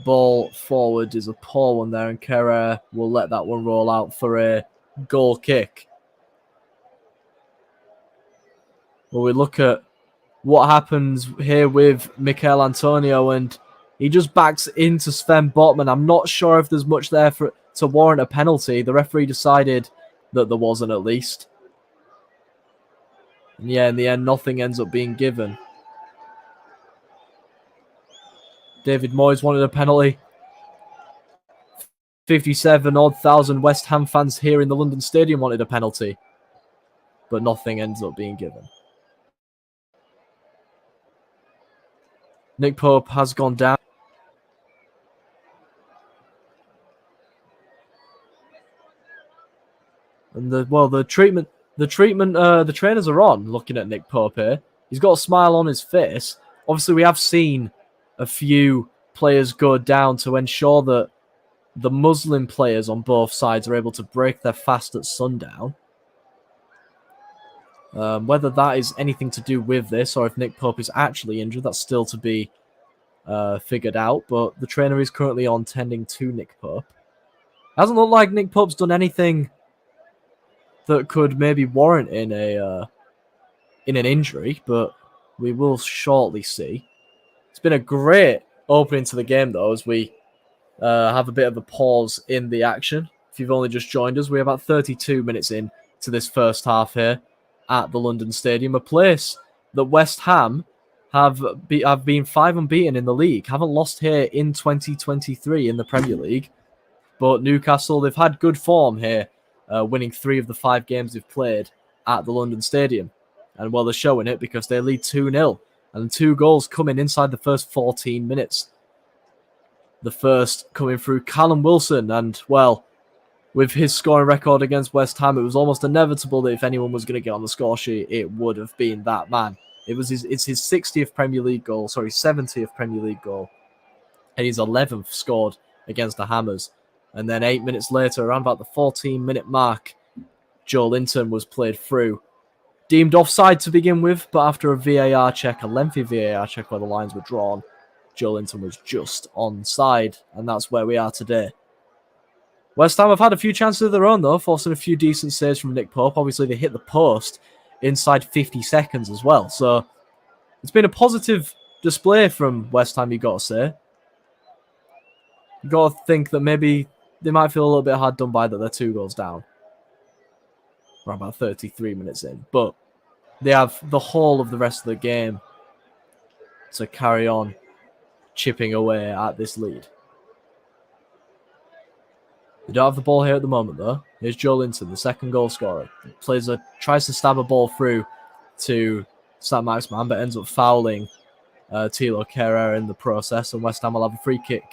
Ball forward is a poor one there, and Kerr will let that one roll out for a goal kick. Well, we look at what happens here with Mikel Antonio, and he just backs into Sven Botman. I'm not sure if there's much there to warrant a penalty. The referee decided that there wasn't, at least. And yeah, in the end, nothing ends up being given. David Moyes wanted a penalty. 57,000 West Ham fans here in the London Stadium wanted a penalty. But nothing ends up being given. Nick Pope has gone down. And the trainers are on looking at Nick Pope here. He's got a smile on his face. Obviously, we have seen a few players go down to ensure that the Muslim players on both sides are able to break their fast at sundown. Whether that is anything to do with this or if Nick Pope is actually injured, that's still to be figured out. But the trainer is currently on tending to Nick Pope. Hasn't looked like Nick Pope's done anything that could maybe warrant in an injury, but we will shortly see. It's been a great opening to the game, though, as we have a bit of a pause in the action. If you've only just joined us, we're about 32 minutes in to this first half here at the London Stadium, a place that West Ham have been 5 unbeaten in the league, haven't lost here in 2023 in the Premier League. But Newcastle, they've had good form here, winning 3 of the 5 games they've played at the London Stadium. And well, they're showing it because they lead 2-0. And 2 goals coming inside the first 14 minutes. The first coming through Callum Wilson. And, well, with his scoring record against West Ham, it was almost inevitable that if anyone was going to get on the score sheet, it would have been that man. It's his 60th Premier League goal, 70th Premier League goal. And his 11th scored against the Hammers. And then 8 minutes later, around about the 14-minute mark, Joe Linton was played through. Deemed offside to begin with, but after a VAR check, a lengthy VAR check where the lines were drawn, Joe Linton was just onside, and that's where we are today. West Ham have had a few chances of their own, though, forcing a few decent saves from Nick Pope. Obviously, they hit the post inside 50 seconds as well, so it's been a positive display from West Ham, you got to say. You got to think that maybe they might feel a little bit hard done by that they're 2 goals down. We're about 33 minutes in, but they have the whole of the rest of the game to carry on chipping away at this lead. They don't have the ball here at the moment, though. Here's Joe Linton, the second goal scorer. Tries to stab a ball through to Saint-Maximin, but ends up fouling Tilo Kehrer in the process, and West Ham will have a free kick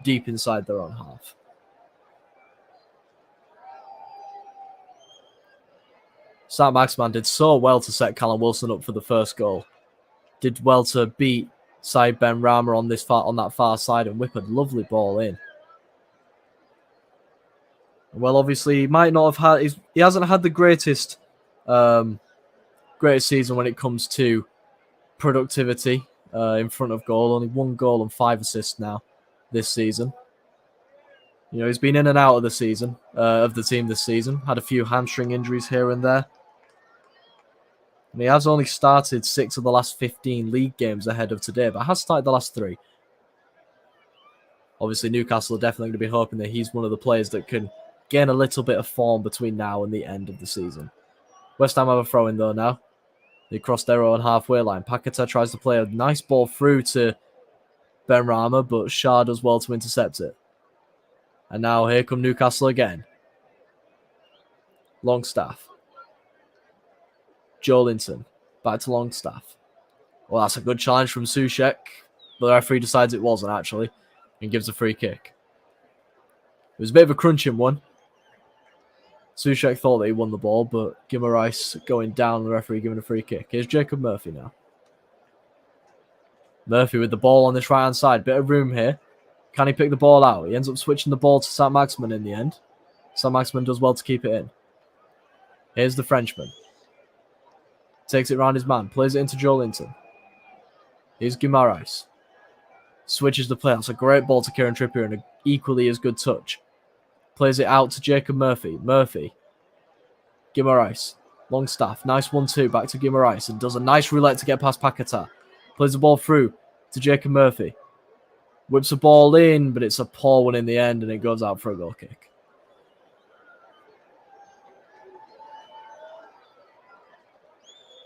deep inside their own half. Saint-Maximin did so well to set Callum Wilson up for the first goal. Did well to beat Said Benrahma on that far side and whip a lovely ball in. Well, obviously, he might not have had. He hasn't had the greatest season when it comes to productivity in front of goal. Only 1 goal and 5 assists now this season. You know, he's been in and out of the season of the team this season. Had a few hamstring injuries here and there. And he has only started 6 of the last 15 league games ahead of today, but has started the last 3. Obviously, Newcastle are definitely going to be hoping that he's one of the players that can gain a little bit of form between now and the end of the season. West Ham have a throw-in, though, now. They cross their own halfway line. Paquetá tries to play a nice ball through to Benrahma, but Shah does well to intercept it. And now here come Newcastle again. Longstaff. Joe Linton. Back to Longstaff. Well, that's a good challenge from Soucek. But the referee decides it wasn't, actually, and gives a free kick. It was a bit of a crunching one. Soucek thought that he won the ball, but Guimaraes going down, the referee giving a free kick. Here's Jacob Murphy now. Murphy with the ball on this right-hand side. Bit of room here. Can he pick the ball out? He ends up switching the ball to Saint-Maximin in the end. Saint-Maximin does well to keep it in. Here's the Frenchman. Takes it round his man. Plays it into Joe Linton. Here's Guimaraes. Switches the play. That's a great ball to Kieran Trippier and an equally as good touch. Plays it out to Jacob Murphy. Murphy. Guimaraes. Longstaff. Nice 1-2. Back to Guimaraes. And does a nice roulette to get past Paquetá. Plays the ball through to Jacob Murphy. Whips the ball in, but it's a poor one in the end and it goes out for a goal kick.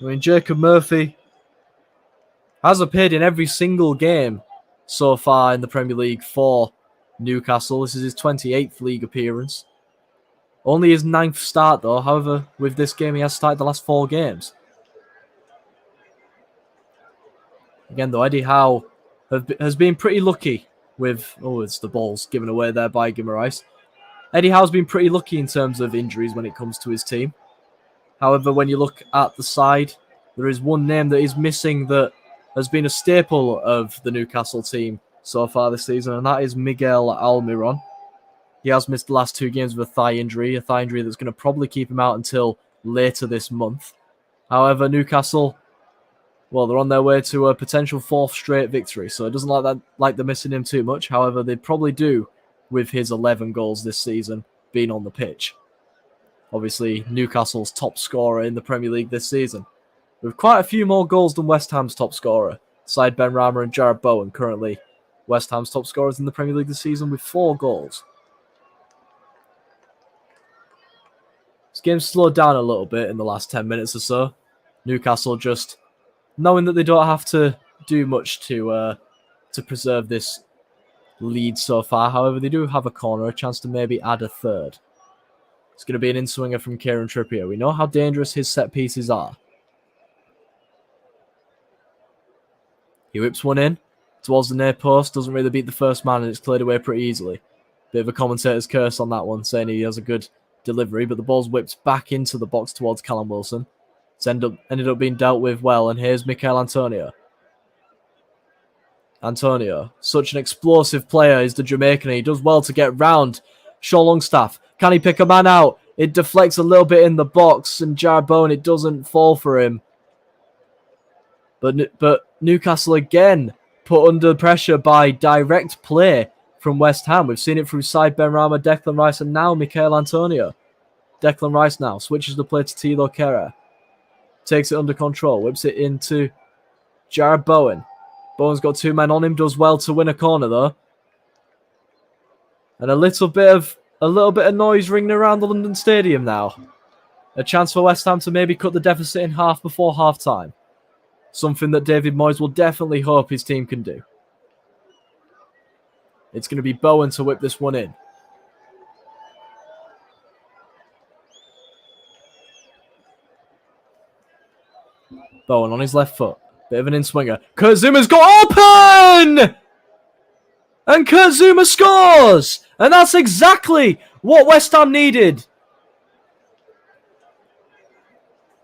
I mean, Jacob Murphy has appeared in every single game so far in the Premier League for Newcastle. This is his 28th league appearance. Only his 9th start, though. However, with this game, he has started the last 4 games. Again, though, Eddie Howe has been pretty lucky with... Oh, it's the balls given away there by Guimaraes. Eddie Howe's been pretty lucky in terms of injuries when it comes to his team. However, when you look at the side, there is one name that is missing that has been a staple of the Newcastle team so far this season, and that is Miguel Almiron. He has missed the last 2 games with a thigh injury that's going to probably keep him out until later this month. However, Newcastle, well, they're on their way to a potential 4th straight victory, so it doesn't like they're missing him too much. However, they probably do with his 11 goals this season being on the pitch. Obviously, Newcastle's top scorer in the Premier League this season, with quite a few more goals than West Ham's top scorer, Said Benrahma and Jarrod Bowen. Currently, West Ham's top scorers in the Premier League this season with 4 goals. This game's slowed down a little bit in the last 10 minutes or so. Newcastle just knowing that they don't have to do much to preserve this lead so far. However, they do have a corner, a chance to maybe add a third. It's going to be an in-swinger from Kieran Trippier. We know how dangerous his set pieces are. He whips one in towards the near post. Doesn't really beat the first man, and it's cleared away pretty easily. Bit of a commentator's curse on that one, saying he has a good delivery, but the ball's whipped back into the box towards Callum Wilson. It's ended up being dealt with well, and here's Mikel Antonio. Antonio, such an explosive player, is the Jamaican. He does well to get round Sean Longstaff. Can he pick a man out? It deflects a little bit in the box, and Jared Bowen, it doesn't fall for him. But Newcastle again put under pressure by direct play from West Ham. We've seen it through Said Benrahma, Declan Rice, and now Mikel Antonio. Declan Rice now switches the play to Thilo Kehrer. Takes it under control, whips it into Jared Bowen. Bowen's got 2 men on him, does well to win a corner though. And a little bit of noise ringing around the London Stadium now. A chance for West Ham to maybe cut the deficit in half before half-time. Something that David Moyes will definitely hope his team can do. It's going to be Bowen to whip this one in. Bowen on his left foot. Bit of an in-swinger. Kurt Zouma's got open! And Kurt Zouma scores! And that's exactly what West Ham needed.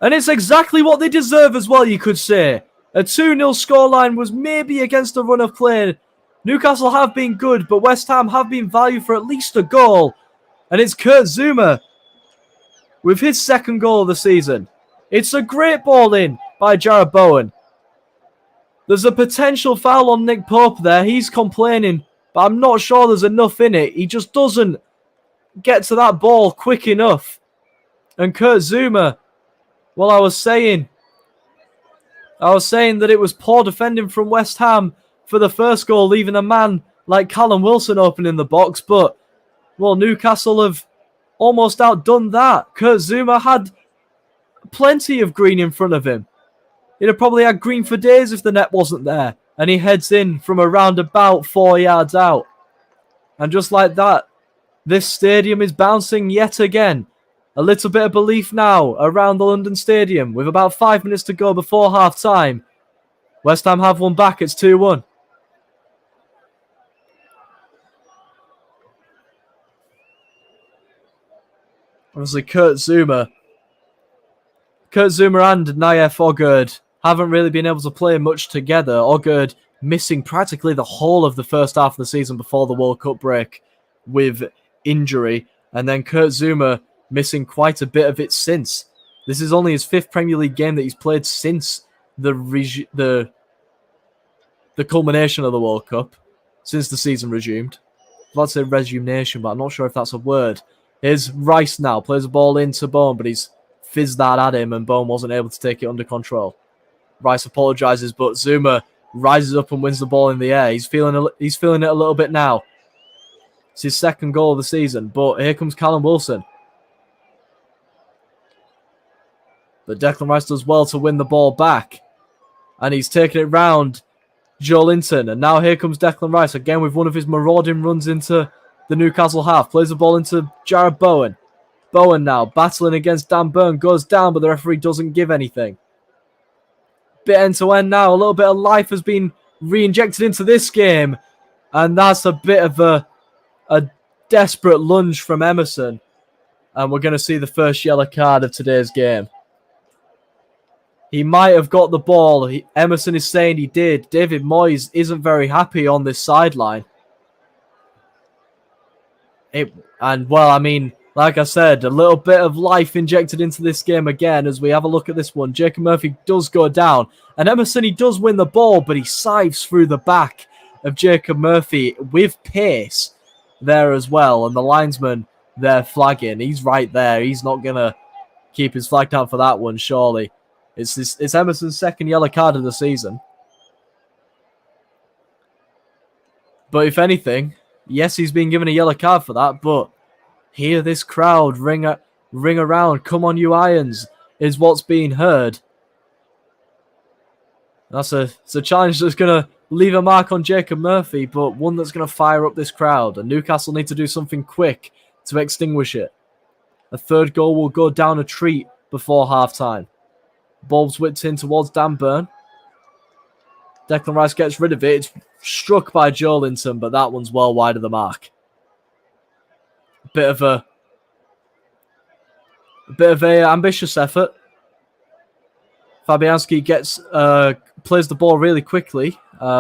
And it's exactly what they deserve as well, you could say. A 2-0 scoreline was maybe against a run of play. Newcastle have been good, but West Ham have been valued for at least a goal. And it's Kurt Zouma with his 2nd goal of the season. It's a great ball in by Jared Bowen. There's a potential foul on Nick Pope there. He's complaining, but I'm not sure there's enough in it. He just doesn't get to that ball quick enough. And Kurt Zouma, well, I was saying that it was poor defending from West Ham for the first goal, leaving a man like Callum Wilson open in the box. But, well, Newcastle have almost outdone that. Kurt Zouma had plenty of green in front of him. He'd have probably had green for days if the net wasn't there. And he heads in from around about 4 yards out. And just like that, this stadium is bouncing yet again. A little bit of belief now around the London Stadium with about 5 minutes to go before half-time. West Ham have one back. It's 2-1. Obviously, Kurt Zouma and Nayef Ogurd haven't really been able to play much together. Ogurd missing practically the whole of the first half of the season before the World Cup break with injury. And then Kurt Zouma missing quite a bit of it since. This is only his 5th Premier League game that he's played since the culmination of the World Cup, since the season resumed. I'd like to say resumination, but I'm not sure if that's a word. Here's Rice now, plays the ball into Bowen, but he's fizzed that at him and Bowen wasn't able to take it under control. Rice apologises, but Zouma rises up and wins the ball in the air. He's feeling it a little bit now. It's his 2nd goal of the season, but here comes Callum Wilson. But Declan Rice does well to win the ball back. And he's taking it round Joelinton. And now here comes Declan Rice again with one of his marauding runs into the Newcastle half. Plays the ball into Jared Bowen. Bowen now battling against Dan Burn. Goes down, but the referee doesn't give anything. Bit end-to-end now. A little bit of life has been re-injected into this game. And that's a bit of a desperate lunge from Emerson. And we're going to see the first yellow card of today's game. He might have got the ball. Emerson is saying he did. David Moyes isn't very happy on this sideline. Like I said, a little bit of life injected into this game again as we have a look at this one. Jacob Murphy does go down. And Emerson, he does win the ball, but he scythes through the back of Jacob Murphy with pace there as well. And the linesman there flagging. He's right there. He's not going to keep his flag down for that one, surely. It's Emerson's 2nd yellow card of the season. But if anything, yes, he's been given a yellow card for that, but hear this crowd ring around. Come on, you Irons, is what's being heard. It's a challenge that's going to leave a mark on Jacob Murphy, but one that's going to fire up this crowd. And Newcastle need to do something quick to extinguish it. A 3rd goal will go down a treat before half-time. Ball's whipped in towards Dan Burn. Declan Rice gets rid of it. It's struck by Joelinton, but that one's well wide of the mark. Bit of a ambitious effort. Fabianski plays the ball really quickly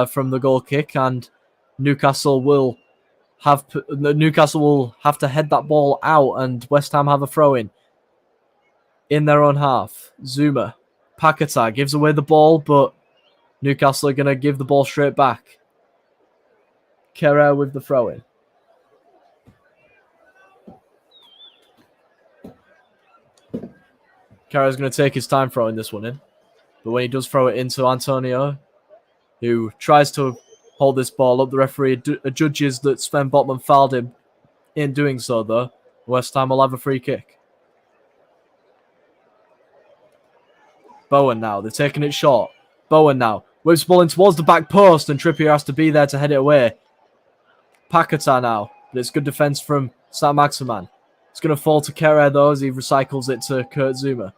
from the goal kick, and Newcastle will Newcastle will have to head that ball out, and West Ham have a throw in their own half. Zuma, Paquetá gives away the ball, but Newcastle are going to give the ball straight back. Kerrer with the throw in. Kerrer's going to take his time throwing this one in, but when he does throw it into Antonio, who tries to hold this ball up, the referee judges that Sven Botman fouled him in doing so, though. West Ham will have a free kick. Bowen now. They've taken it short. Bowen now. Whips the ball in towards the back post, and Trippier has to be there to head it away. Paquetá now. But it's good defence from Saint-Maximin. It's going to fall to Kerrer, though, as he recycles it to Kurt Zouma.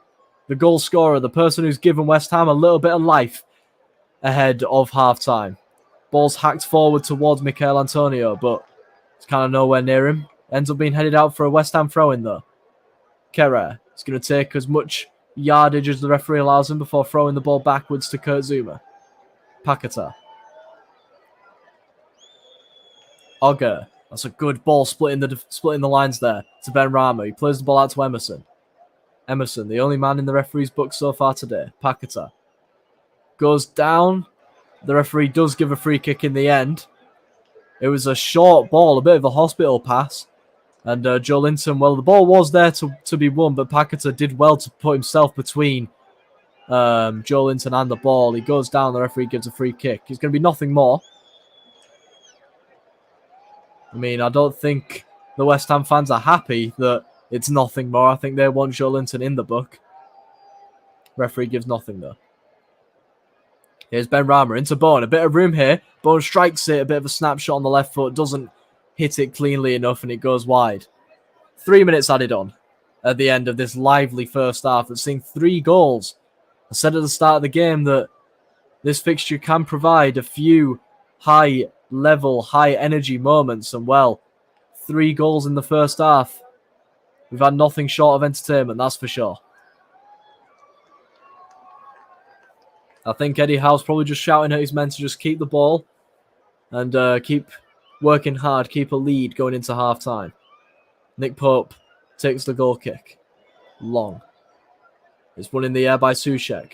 The goal scorer, the person who's given West Ham a little bit of life ahead of half-time. Ball's hacked forward towards Michail Antonio, but it's kind of nowhere near him. Ends up being headed out for a West Ham throw-in, though. Kerrer is going to take as much yardage as the referee allows him before throwing the ball backwards to Kurt Zouma. Paquetá. Ogger. That's a good ball splitting the lines there to Ben Rama. He plays the ball out to Emerson. Emerson, the only man in the referee's book so far today. Paquetá. Goes down. The referee does give a free kick in the end. It was a short ball, a bit of a hospital pass. And Joe Linton, well, the ball was there to be won, but Paquetá did well to put himself between Joe Linton and the ball. He goes down, the referee gives a free kick. It's going to be nothing more. I mean, I don't think the West Ham fans are happy that it's nothing more. I think they want Joe Linton in the book. Referee gives nothing, though. Here's Ben Rama into Bowen. A bit of room here. Bowen strikes it. A bit of a snapshot on the left foot. Doesn't hit it cleanly enough, and it goes wide. 3 minutes added on at the end of this lively first half that's seen 3 goals. I said at the start of the game that this fixture can provide a few high-level, high-energy moments, and well, 3 goals in the first half. We've had nothing short of entertainment, that's for sure. I think Eddie Howe's probably just shouting at his men to just keep the ball and keep working hard, keep a lead going into half-time. Nick Pope takes the goal kick. Long. It's won in the air by Soucek.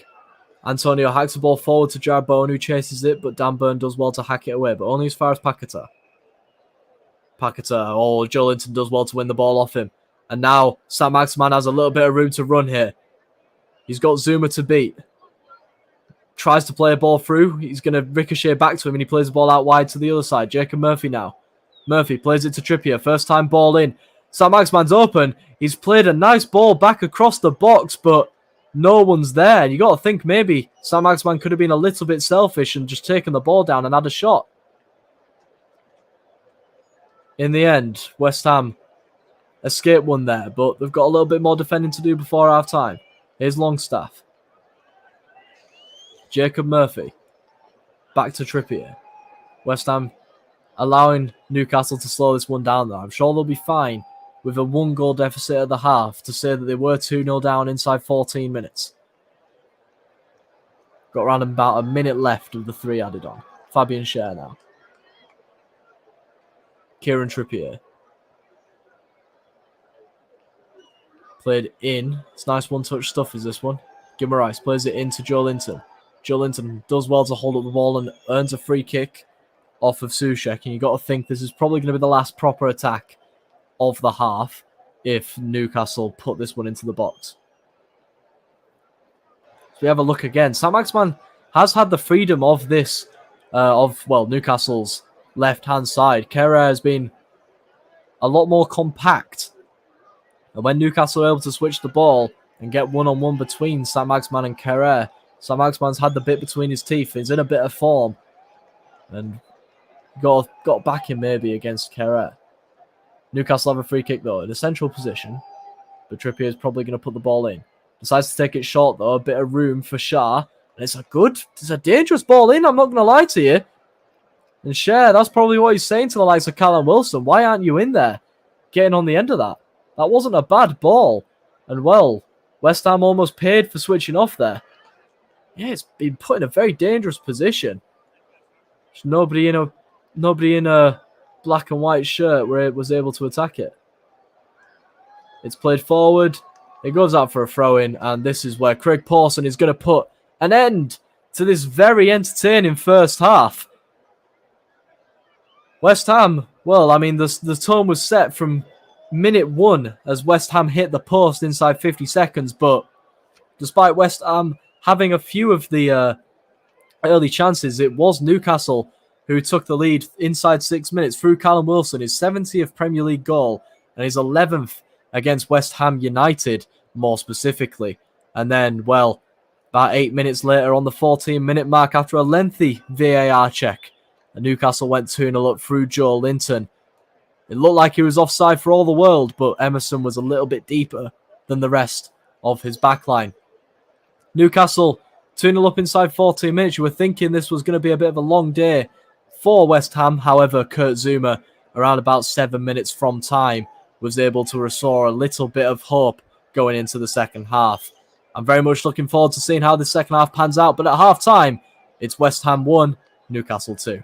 Antonio hacks the ball forward to Jared Bowen, who chases it, but Dan Burn does well to hack it away, but only as far as Paquetá. Paquetá, Joe Linton does well to win the ball off him. And now Saint-Maximin has a little bit of room to run here. He's got Zuma to beat. Tries to play a ball through. He's going to ricochet back to him, and he plays the ball out wide to the other side. Jacob Murphy now. Murphy plays it to Trippier. First time ball in. Saint-Maximin's open. He's played a nice ball back across the box, but no one's there. And you got to think maybe Saint-Maximin could have been a little bit selfish and just taken the ball down and had a shot. In the end, West Ham escape one there, but they've got a little bit more defending to do before half-time. Here's Longstaff. Jacob Murphy. Back to Trippier. West Ham allowing Newcastle to slow this one down, though. I'm sure they'll be fine with a 1-goal deficit at the half to say that they were 2-0 down inside 14 minutes. Got around about a minute left of the 3 added on. Fabian Schär now. Kieran Trippier. Played in. It's nice one-touch stuff, is this one. Guimaraes plays it into Joe Linton. Joe Linton does well to hold up the ball and earns a free kick off of Soucek. And you got to think this is probably going to be the last proper attack of the half if Newcastle put this one into the box. So we have a look again. Saint-Maximin has had the freedom of this, Newcastle's left-hand side. Kerrer has been a lot more compact. And when Newcastle are able to switch the ball and get one-on-one between Saint-Maximin and Kerrer, Saint-Maximin's had the bit between his teeth. He's in a bit of form. And got back in maybe against Kerrer. Newcastle have a free kick, though, in a central position. But Trippier is probably going to put the ball in. Decides to take it short, though. A bit of room for Schär. And it's a dangerous ball in, I'm not going to lie to you. And Schär, that's probably what he's saying to the likes of Callum Wilson. Why aren't you in there? Getting on the end of that. That wasn't a bad ball. And, well, West Ham almost paid for switching off there. Yeah, it's been put in a very dangerous position. There's nobody in a black and white shirt was able to attack it. It's played forward. It goes out for a throw-in, and this is where Craig Pawson is going to put an end to this very entertaining first half. West Ham, well, I mean, the tone was set from minute 1 as West Ham hit the post inside 50 seconds, but despite West Ham having a few of the early chances, it was Newcastle who took the lead inside 6 minutes through Callum Wilson, his 70th Premier League goal, and his 11th against West Ham United, more specifically. And then, well, about 8 minutes later on the 14-minute mark after a lengthy VAR check, Newcastle went 2-0 up through Joe Linton. It looked like he was offside for all the world, but Emerson was a little bit deeper than the rest of his backline. Newcastle 2-0 up inside 14 minutes. You were thinking this was going to be a bit of a long day for West Ham. However, Kurt Zouma, around about 7 minutes from time, was able to restore a little bit of hope going into the second half. I'm very much looking forward to seeing how the second half pans out, but at half-time, it's West Ham 1, Newcastle 2.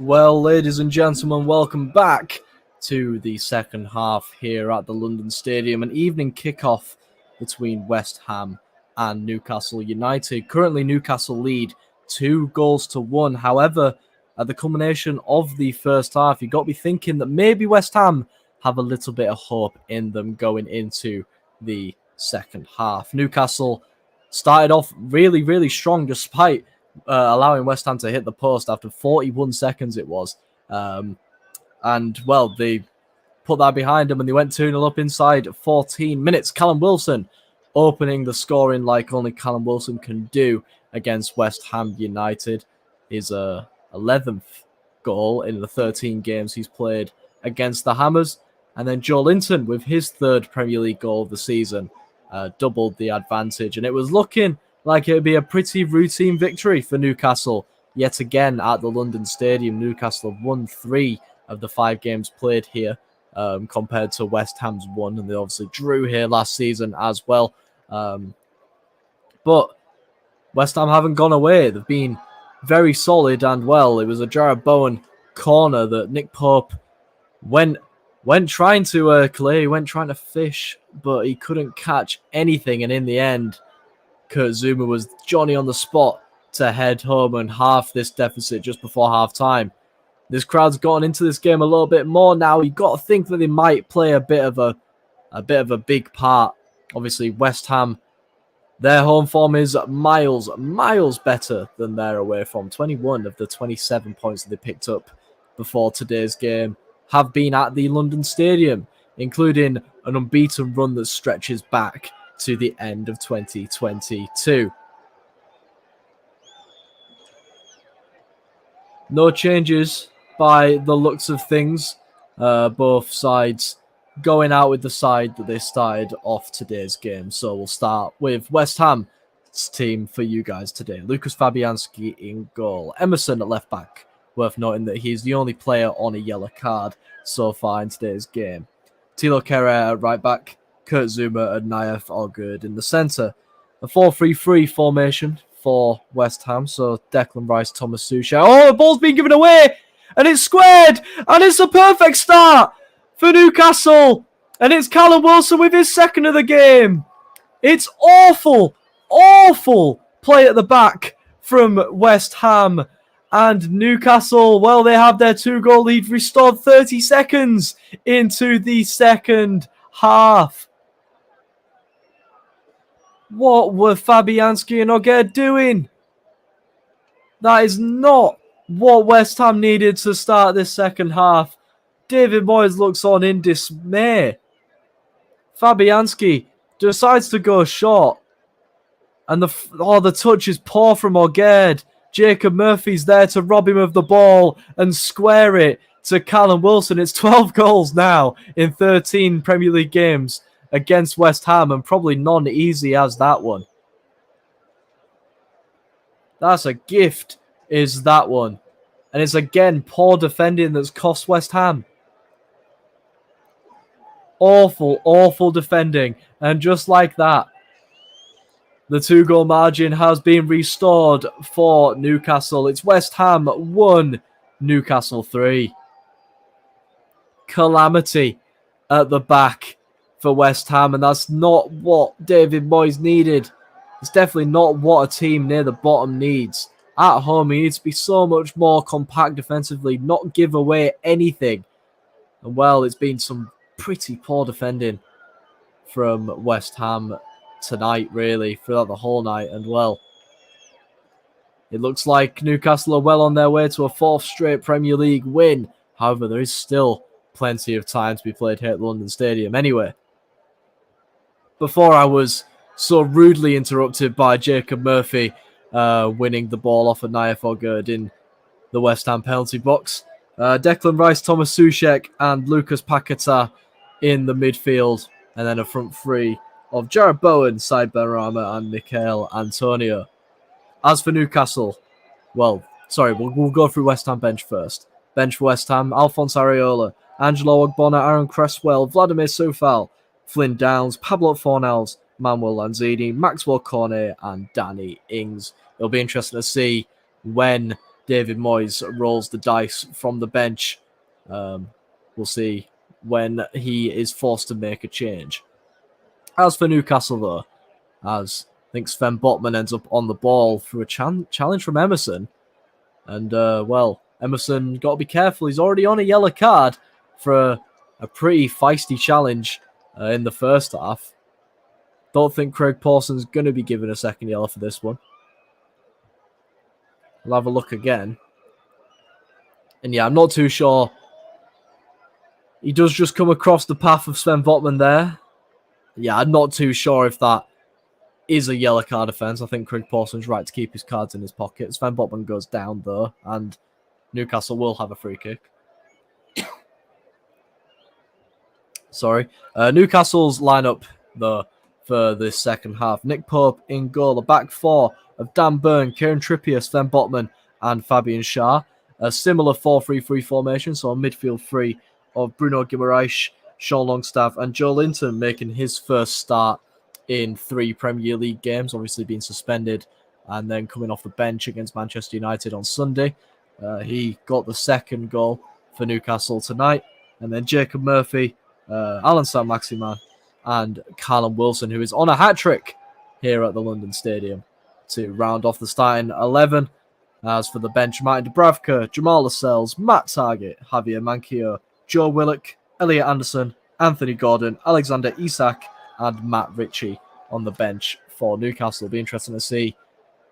Well, ladies and gentlemen, welcome back to the second half here at the London Stadium. An evening kickoff between West Ham and Newcastle United. Currently, Newcastle lead 2-1. However, at the culmination of the first half, you got to be thinking that maybe West Ham have a little bit of hope in them going into the second half. Newcastle started off really, really strong despite allowing West Ham to hit the post after 41 seconds it was. And, well, they put that behind them and they went 2-0 up inside 14 minutes. Callum Wilson opening the scoring like only Callum Wilson can do against West Ham United. His 11th goal in the 13 games he's played against the Hammers. And then Joe Linton with his third Premier League goal of the season doubled the advantage. And it was looking like it would be a pretty routine victory for Newcastle. Yet again at the London Stadium, Newcastle have won 3 of the 5 games played here compared to West Ham's 1. And they obviously drew here last season as well. But West Ham haven't gone away. They've been very solid and well. It was a Jarrod Bowen corner that Nick Pope went trying to clear. He went trying to fish, but he couldn't catch anything. And in the end, Kurt Zouma was Johnny on the spot to head home and half this deficit just before half-time. This crowd's gotten into this game a little bit more now. You've got to think that they might play a bit of a big part. Obviously, West Ham, their home form is miles better than their away form. 21 of the 27 points that they picked up before today's game have been at the London Stadium, including an unbeaten run that stretches back to the end of 2022. No changes by the looks of things. Both sides going out with the side that they started off today's game. So we'll start with West Ham's team for you guys today. Lucas Fabianski in goal. Emerson at left back. Worth noting that he's the only player on a yellow card so far in today's game. Tilo Kehrer at right back. Kurt Zouma and Naif are good in the centre. A 4-3-3 formation for West Ham. So Declan Rice, Thomas Tuchel. Oh, the ball's been given away! And it's squared! And it's a perfect start for Newcastle! And it's Callum Wilson with his second of the game. It's awful play at the back from West Ham. And Newcastle, well, they have their 2-goal lead restored 30 seconds into the second half. What were Fabianski and Ogier doing? That is not what West Ham needed to start this second half. David Moyes looks on in dismay. Fabianski decides to go short. And the touch is poor from Ogier. Jacob Murphy's there to rob him of the ball and square it to Callum Wilson. It's 12 goals now in 13 Premier League games against West Ham, and probably none easy as that one. That's a gift, is that one. And it's again poor defending that's cost West Ham. Awful defending. And just like that, the 2-goal margin has been restored for Newcastle. It's West Ham 1, Newcastle 3. Calamity at the back for West Ham, and that's not what David Moyes needed. It's definitely not what a team near the bottom needs. At home, he needs to be so much more compact defensively, not give away anything. And, well, it's been some pretty poor defending from West Ham tonight, really, throughout the whole night. And, well, it looks like Newcastle are well on their way to a 4th straight Premier League win. However, there is still plenty of time to be played here at the London Stadium. Anyway, before I was so rudely interrupted by Jacob Murphy winning the ball off of Naif Ogerd in the West Ham penalty box, Declan Rice, Thomas Soucek and Lucas Paquetá in the midfield, and then a front three of Jarrod Bowen, Said Benrahma and Mikel Antonio. As for Newcastle, we'll go through West Ham bench first. Bench for West Ham: Alphonse Areola, Angelo Ogbonna, Aaron Cresswell, Vladimir Soufal, Flynn Downs, Pablo Fornals, Manuel Lanzini, Maxwell Cornet and Danny Ings. It'll be interesting to see when David Moyes rolls the dice from the bench. We'll see when he is forced to make a change. As for Newcastle, though, as I think Sven Botman ends up on the ball through a challenge from Emerson. And, Emerson got to be careful. He's already on a yellow card for a pretty feisty challenge in the first half. Don't think Craig Pawson's going to be given a second yellow for this one. We'll have a look again. And yeah, I'm not too sure. He does just come across the path of Sven Botman there. Yeah, I'm not too sure if that is a yellow card offence. I think Craig Pawson's right to keep his cards in his pocket. Sven Botman goes down, though, and Newcastle will have a free kick. Sorry. Newcastle's lineup, though, for this second half. Nick Pope in goal. The back four of Dan Burn, Kieran Trippier, Sven Botman, and Fabian Schär. A similar 4-3-3 formation, so a midfield three of Bruno Guimaraes, Sean Longstaff, and Joe Linton making his first start in 3 Premier League games, obviously being suspended and then coming off the bench against Manchester United on Sunday. He got the second goal for Newcastle tonight. And then Jacob Murphy, Alan Saint-Maximin, and Callum Wilson, who is on a hat-trick here at the London Stadium to round off the starting 11. As for the bench, Martin Dubravka, Jamal Lascelles, Matt Targett, Javier Manquillo, Joe Willock, Elliot Anderson, Anthony Gordon, Alexander Isak, and Matt Ritchie on the bench for Newcastle. It'll be interesting to see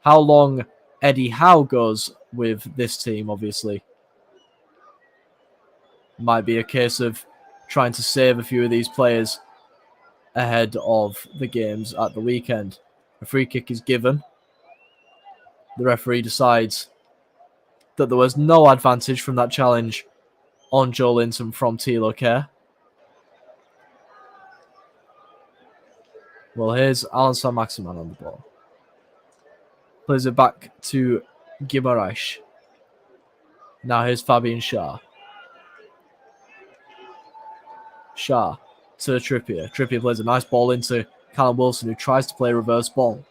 how long Eddie Howe goes with this team, obviously. Might be a case of trying to save a few of these players ahead of the games at the weekend. A free kick is given. The referee decides that there was no advantage from that challenge on Joe Linton from Thilo Kehr. Well, here's Alan Saint-Maximin on the ball. Plays it back to Guimaraes. Now here's Fabian Schär. Schär to Trippier. Trippier plays a nice ball into Callum Wilson, who tries to play a reverse ball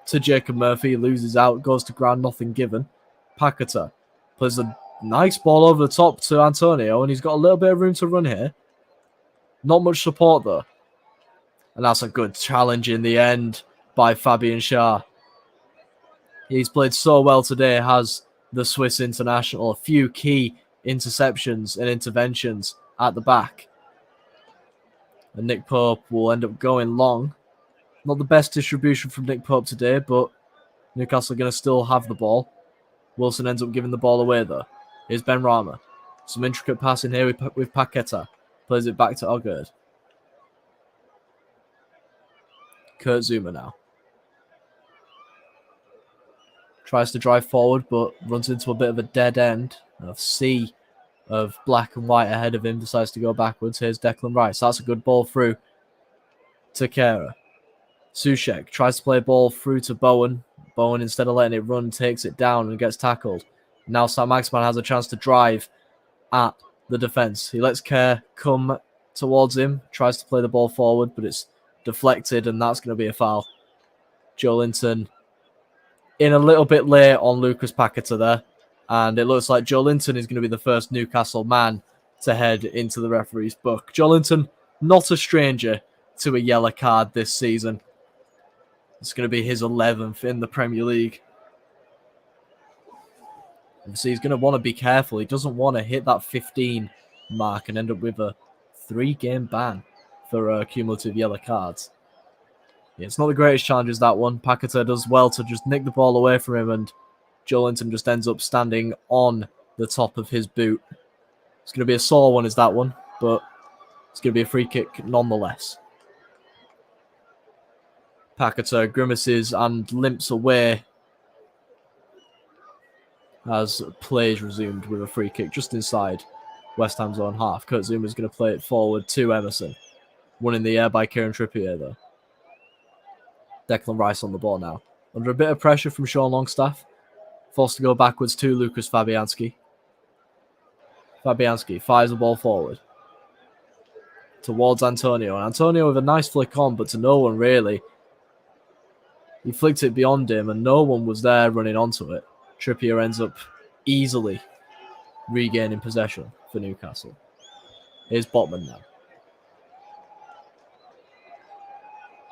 to Jacob Murphy. Loses out, goes to ground, nothing given. Paqueta plays a nice ball over the top to Antonio, and he's got a little bit of room to run here. Not much support, though. And that's a good challenge in the end by Fabian Schär. He's played so well today, has the Swiss international. A few key interceptions and interventions at the back. And Nick Pope will end up going long. Not the best distribution from Nick Pope today, but Newcastle are going to still have the ball. Wilson ends up giving the ball away, though. Here's Ben Rama. Some intricate passing here with Paqueta. Plays it back to Ogerd. Kurt Zouma now. Tries to drive forward, but runs into a bit of a dead end. A sea of black and white ahead of him. Decides to go backwards. Here's Declan Rice. That's a good ball through to Kehrer. Soucek tries to play a ball through to Bowen. Bowen, instead of letting it run, takes it down and gets tackled. Now Saint-Maximin has a chance to drive at the defence. He lets Kehrer come towards him. Tries to play the ball forward, but it's deflected, and that's going to be a foul. Joe Linton in a little bit late on Lucas Paqueta there. And it looks like Joe Linton is going to be the first Newcastle man to head into the referee's book. Joe Linton, not a stranger to a yellow card this season. It's going to be his 11th in the Premier League. Obviously, he's going to want to be careful. He doesn't want to hit that 15 mark and end up with a 3-game ban for cumulative yellow cards. Yeah, it's not the greatest challenge as that one. Paqueta does well to just nick the ball away from him, and Joe Linton just ends up standing on the top of his boot. It's going to be a sore one, is that one, but it's going to be a free kick nonetheless. Paqueta grimaces and limps away as play is resumed with a free kick just inside West Ham's own half. Kurt Zouma is going to play it forward to Emerson. One in the air by Kieran Trippier, though. Declan Rice on the ball now. Under a bit of pressure from Sean Longstaff. Forced to go backwards to Lucas Fabianski. Fabianski fires the ball forward towards Antonio. And Antonio with a nice flick on, but to no one really. He flicked it beyond him, and no one was there running onto it. Trippier ends up easily regaining possession for Newcastle. Here's Botman now.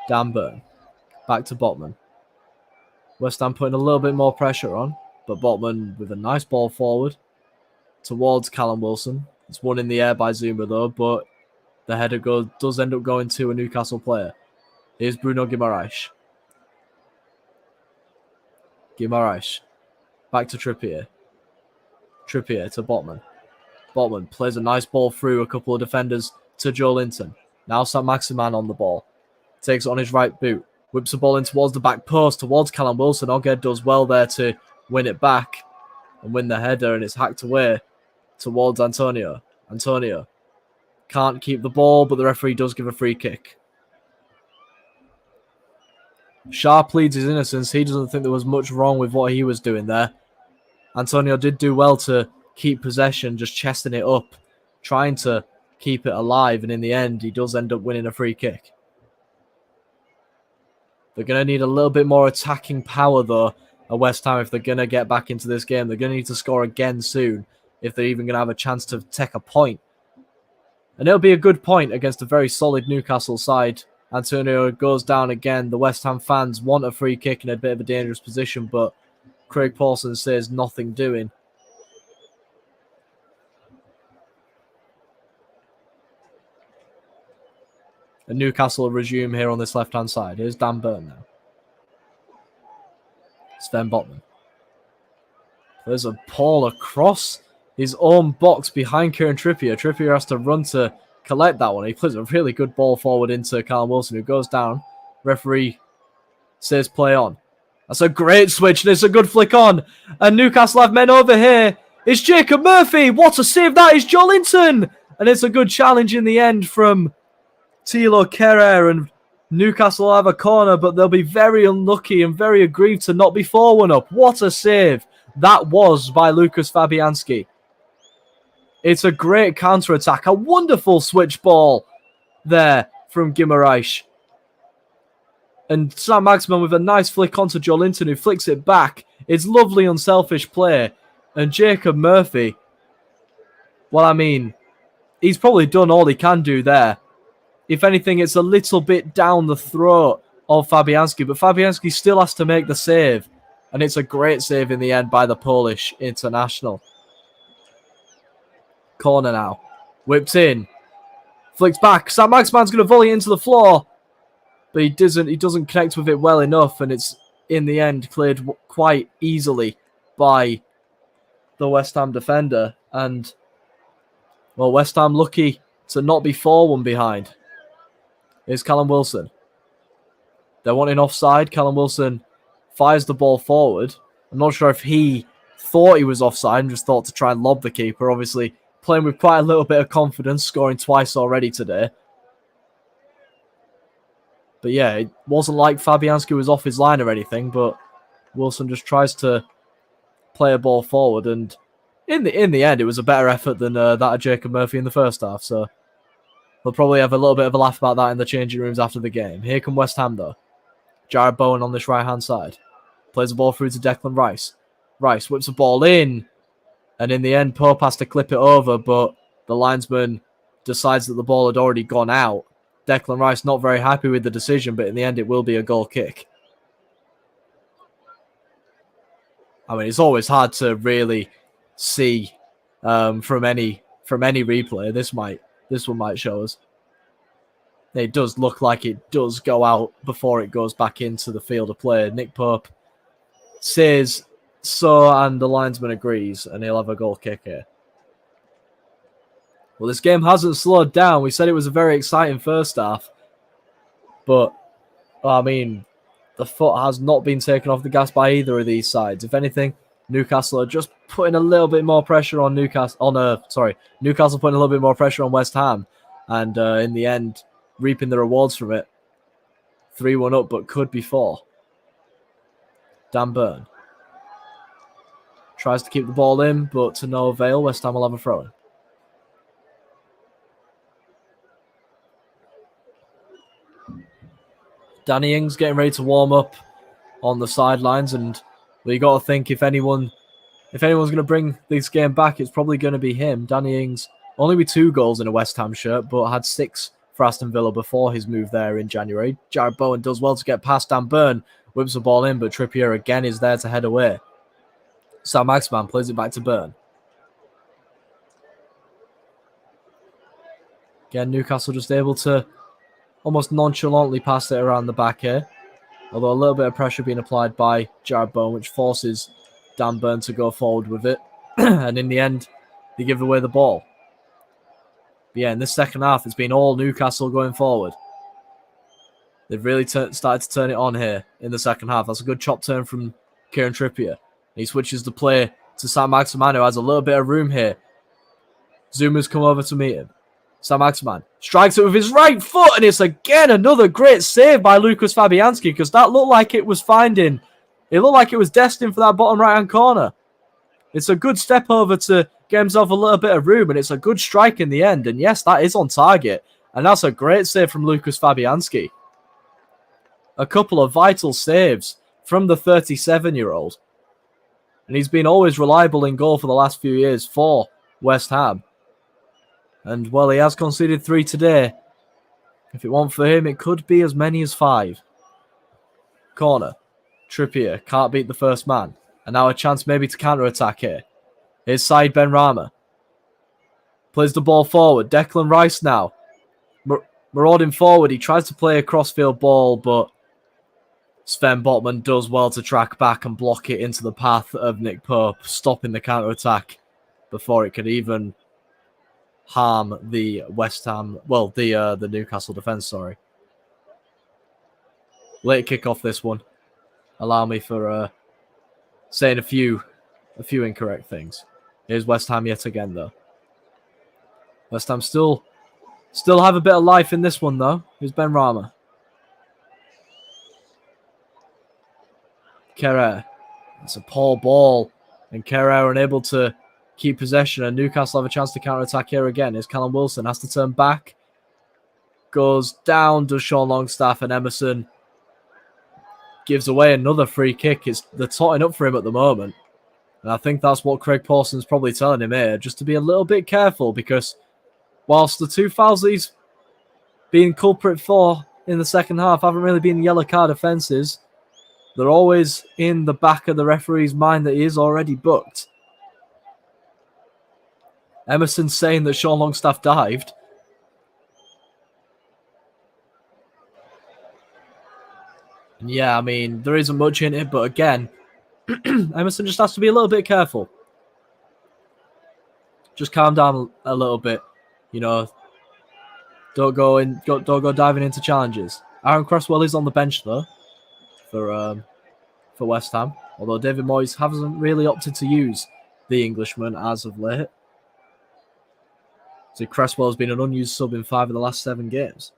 Dan Burn. Back to Botman. West Ham putting a little bit more pressure on, but Botman with a nice ball forward towards Callum Wilson. It's won in the air by Zuma though, but the header does end up going to a Newcastle player. Here's Bruno Guimaraes. Guimaraes. Back to Trippier. Trippier to Botman. Botman plays a nice ball through a couple of defenders to Joe Linton. Now Saint-Maximin on the ball. Takes it on his right boot. Whips the ball in towards the back post, towards Callum Wilson. Oged does well there to win it back and win the header, and it's hacked away towards Antonio. Antonio can't keep the ball, but the referee does give a free kick. Shah pleads his innocence. He doesn't think there was much wrong with what he was doing there. Antonio did do well to keep possession, just chesting it up, trying to keep it alive, and in the end, he does end up winning a free kick. They're going to need a little bit more attacking power, though, at West Ham if they're going to get back into this game. They're going to need to score again soon if they're even going to have a chance to take a point. And it'll be a good point against a very solid Newcastle side. Antonio goes down again. The West Ham fans want a free kick in a bit of a dangerous position, but Craig Pawson says nothing doing. And Newcastle will resume here on this left-hand side. Here's Dan Burn now. Sven Botman. There's a ball across his own box behind Kieran Trippier. Trippier has to run to collect that one. He plays a really good ball forward into Callum Wilson, who goes down. Referee says play on. That's a great switch, and it's a good flick on. And Newcastle have men over here. It's Jacob Murphy. What a save that is, Joe Linton. And it's a good challenge in the end from Thilo Kehrer, and Newcastle will have a corner, but they'll be very unlucky and very aggrieved to not be 4-1 up. What a save that was by Lucas Fabianski. It's a great counter-attack, a wonderful switch ball there from Guimaraes. And Saint-Maximin with a nice flick onto Joe Linton, who flicks it back. It's lovely, unselfish play. And Jacob Murphy, well, I mean, he's probably done all he can do there. If anything, it's a little bit down the throat of Fabianski, but Fabianski still has to make the save. And it's a great save in the end by the Polish international. Corner now. Whipped in. Flicks back. Saint-Maximin's going to volley into the floor. But he doesn't connect with it well enough, and it's, in the end, cleared quite easily by the West Ham defender. And, well, West Ham lucky to not be 4-1 behind. Here's Callum Wilson. They're wanting offside. Callum Wilson fires the ball forward. I'm not sure if he thought he was offside and just thought to try and lob the keeper. Obviously, playing with quite a little bit of confidence, scoring twice already today. But yeah, it wasn't like Fabianski was off his line or anything, but Wilson just tries to play a ball forward. And in the end, it was a better effort than that of Jacob Murphy in the first half. So we'll probably have a little bit of a laugh about that in the changing rooms after the game. Here come West Ham, though. Jared Bowen on this right-hand side. Plays the ball through to Declan Rice. Rice whips the ball in. And in the end, Pope has to clip it over, but the linesman decides that the ball had already gone out. Declan Rice not very happy with the decision, but in the end, it will be a goal kick. I mean, it's always hard to really see from any replay. This one might show us. It does look like it does go out before it goes back into the field of play. Nick Pope says so, and the linesman agrees, and he'll have a goal kick here. Well, this game hasn't slowed down. We said it was a very exciting first half, but, I mean, the foot has not been taken off the gas by either of these sides. If anything, Newcastle are just putting a little bit more pressure on Newcastle putting a little bit more pressure on West Ham, and in the end, reaping the rewards from it. 3-1 up, but could be 4. Dan Burn tries to keep the ball in, but to no avail. West Ham will have a throw-in. Danny Ings getting ready to warm up on the sidelines, and you got to think if anyone if anyone's going to bring this game back, it's probably going to be him. Danny Ings, only with 2 goals in a West Ham shirt, but had 6 for Aston Villa before his move there in January. Jared Bowen does well to get past Dan Burn, whips the ball in, but Trippier again is there to head away. Saint-Maximin plays it back to Burn. Again, Newcastle just able to almost nonchalantly pass it around the back here. Although a little bit of pressure being applied by Jared Bowen, which forces Dan Burn to go forward with it. And in the end, they give away the ball. But yeah, in this second half, it's been all Newcastle going forward. They've really started to turn it on here in the second half. That's a good chop turn from Kieran Trippier. He switches the play to Saint-Maximin, who has a little bit of room here. Zuma's come over to meet him. Saint-Maximin strikes it with his right foot, and it's again another great save by Lucas Fabianski, because that looked like it was finding. It looked like it was destined for that bottom right-hand corner. It's a good step over to get himself a little bit of room, and it's a good strike in the end. And yes, that is on target, and that's a great save from Lucas Fabianski. A couple of vital saves from the 37-year-old. And he's been always reliable in goal for the last few years for West Ham. And, well, he has conceded 3 today. If it weren't for him, it could be as many as 5. Corner. Trippier can't beat the first man. And now a chance maybe to counter-attack here. Here's Said Benrahma. Plays the ball forward. Declan Rice now. Marauding forward. He tries to play a crossfield ball, but Sven Botman does well to track back and block it into the path of Nick Pope, stopping the counter-attack before it could even harm the West Ham, well, the Newcastle defence, sorry. Late kick off this one. Allow me for saying a few incorrect things. Here's West Ham yet again, though. West Ham still have a bit of life in this one, though. Here's Benrahma. Kerrer. It's a poor ball. And Kerrer unable to keep possession. And Newcastle have a chance to counter-attack here again. Here's Callum Wilson. Has to turn back. Goes down. Does Sean Longstaff. And Emerson gives away another free kick. They're totting up for him at the moment. And I think that's what Craig Pawson's probably telling him here. Just to be a little bit careful. Because whilst the 2 fouls he's been culprit for in the second half haven't really been yellow card offences, they're always in the back of the referee's mind that he is already booked. Emerson's saying that Sean Longstaff dived. And yeah, I mean, there isn't much in it, but again, Emerson just has to be a little bit careful. Just calm down a little bit. You know, don't go diving into challenges. Aaron Cresswell is on the bench though for West Ham, although David Moyes hasn't really opted to use the Englishman as of late. So Cresswell has been an unused sub in 5 of the last 7 games.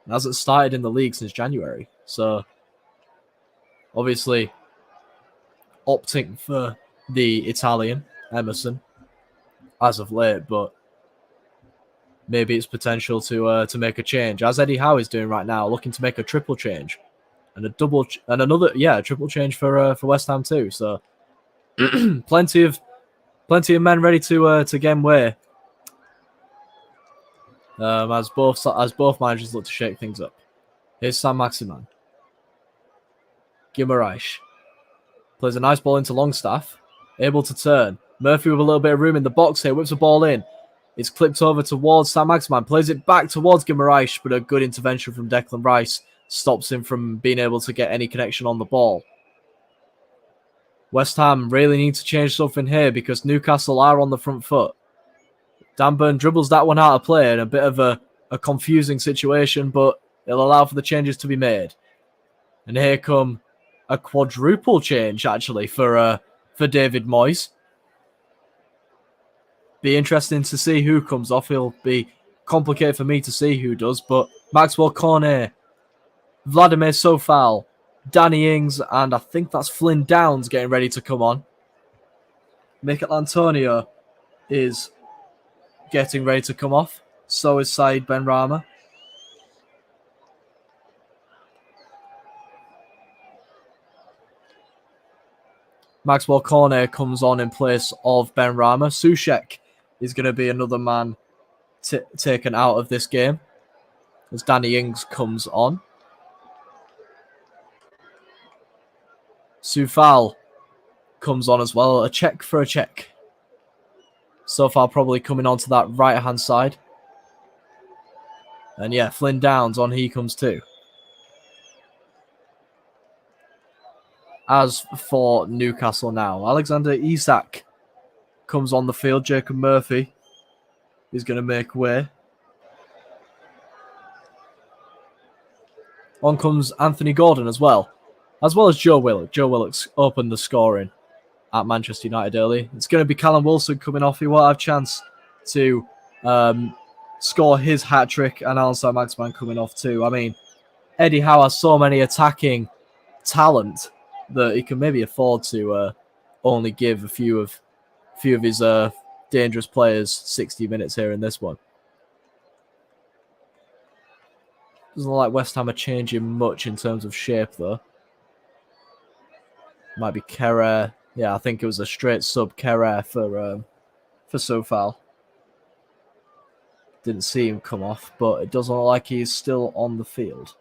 And hasn't started in the league since January. So obviously opting for the Italian, Emerson, as of late, but maybe it's potential to make a change, as Eddie Howe is doing right now, looking to make a triple change. And a triple change for West Ham too. So plenty of men ready to game way. As both managers look to shake things up. Here's Saint-Maximin. Guimaraes plays a nice ball into Longstaff, able to turn. Murphy with a little bit of room in the box here, whips the ball in. It's clipped over towards Saint-Maximin, plays it back towards Guimaraes, but a good intervention from Declan Rice stops him from being able to get any connection on the ball. West Ham really need to change something here because Newcastle are on the front foot. Dan Burn dribbles that one out of play in a bit of a confusing situation, but it'll allow for the changes to be made. And here come a quadruple change, actually, for David Moyes. Be interesting to see who comes off. It'll be complicated for me to see who does, but Maxwell Cornet, Vladimir Sofal, Danny Ings, and I think that's Flynn Downs getting ready to come on. Mikel Antonio is getting ready to come off. So is Said Benrahma. Maxwell Cornet comes on in place of Ben Rama. Soucek is going to be another man taken out of this game as Danny Ings comes on. Soufal comes on as well. A check for a check. So far, probably coming onto that right-hand side. And yeah, Flynn Downs on, he comes too. As for Newcastle now, Alexander Isak comes on the field. Jacob Murphy is going to make way. On comes Anthony Gordon as well as Joe Willock. Joe Willock's opened the scoring at Manchester United early. It's going to be Callum Wilson coming off. He won't have a chance to score his hat-trick, and Alan Saint-Maximin coming off too. I mean, Eddie Howe has so many attacking talent that he can maybe afford to only give a few of his dangerous players 60 minutes here in this one. Doesn't look like West Ham are changing much in terms of shape, though. Might be Kerr. Yeah, I think it was a straight sub Kerr for Soufal. Didn't see him come off, but it doesn't look like he's still on the field.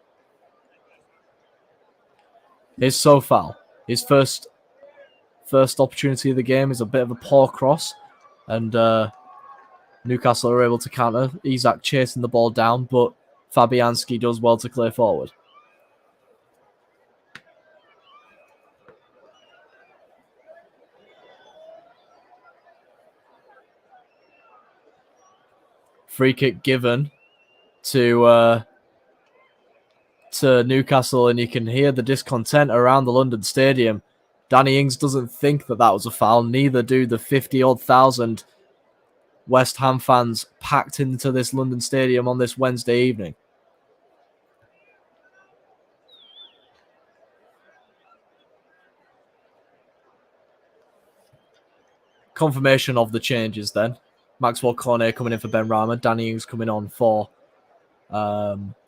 Here's Soufal. His first opportunity of the game is a bit of a poor cross, and Newcastle are able to counter. Isak chasing the ball down, but Fabianski does well to clear forward. Free kick given to Newcastle, and you can hear the discontent around the London Stadium. Danny Ings doesn't think that was a foul. Neither do the 50-odd thousand West Ham fans packed into this London Stadium on this Wednesday evening. Confirmation of the changes then. Maxwell Cornet coming in for Ben Rama. Danny Ings coming on for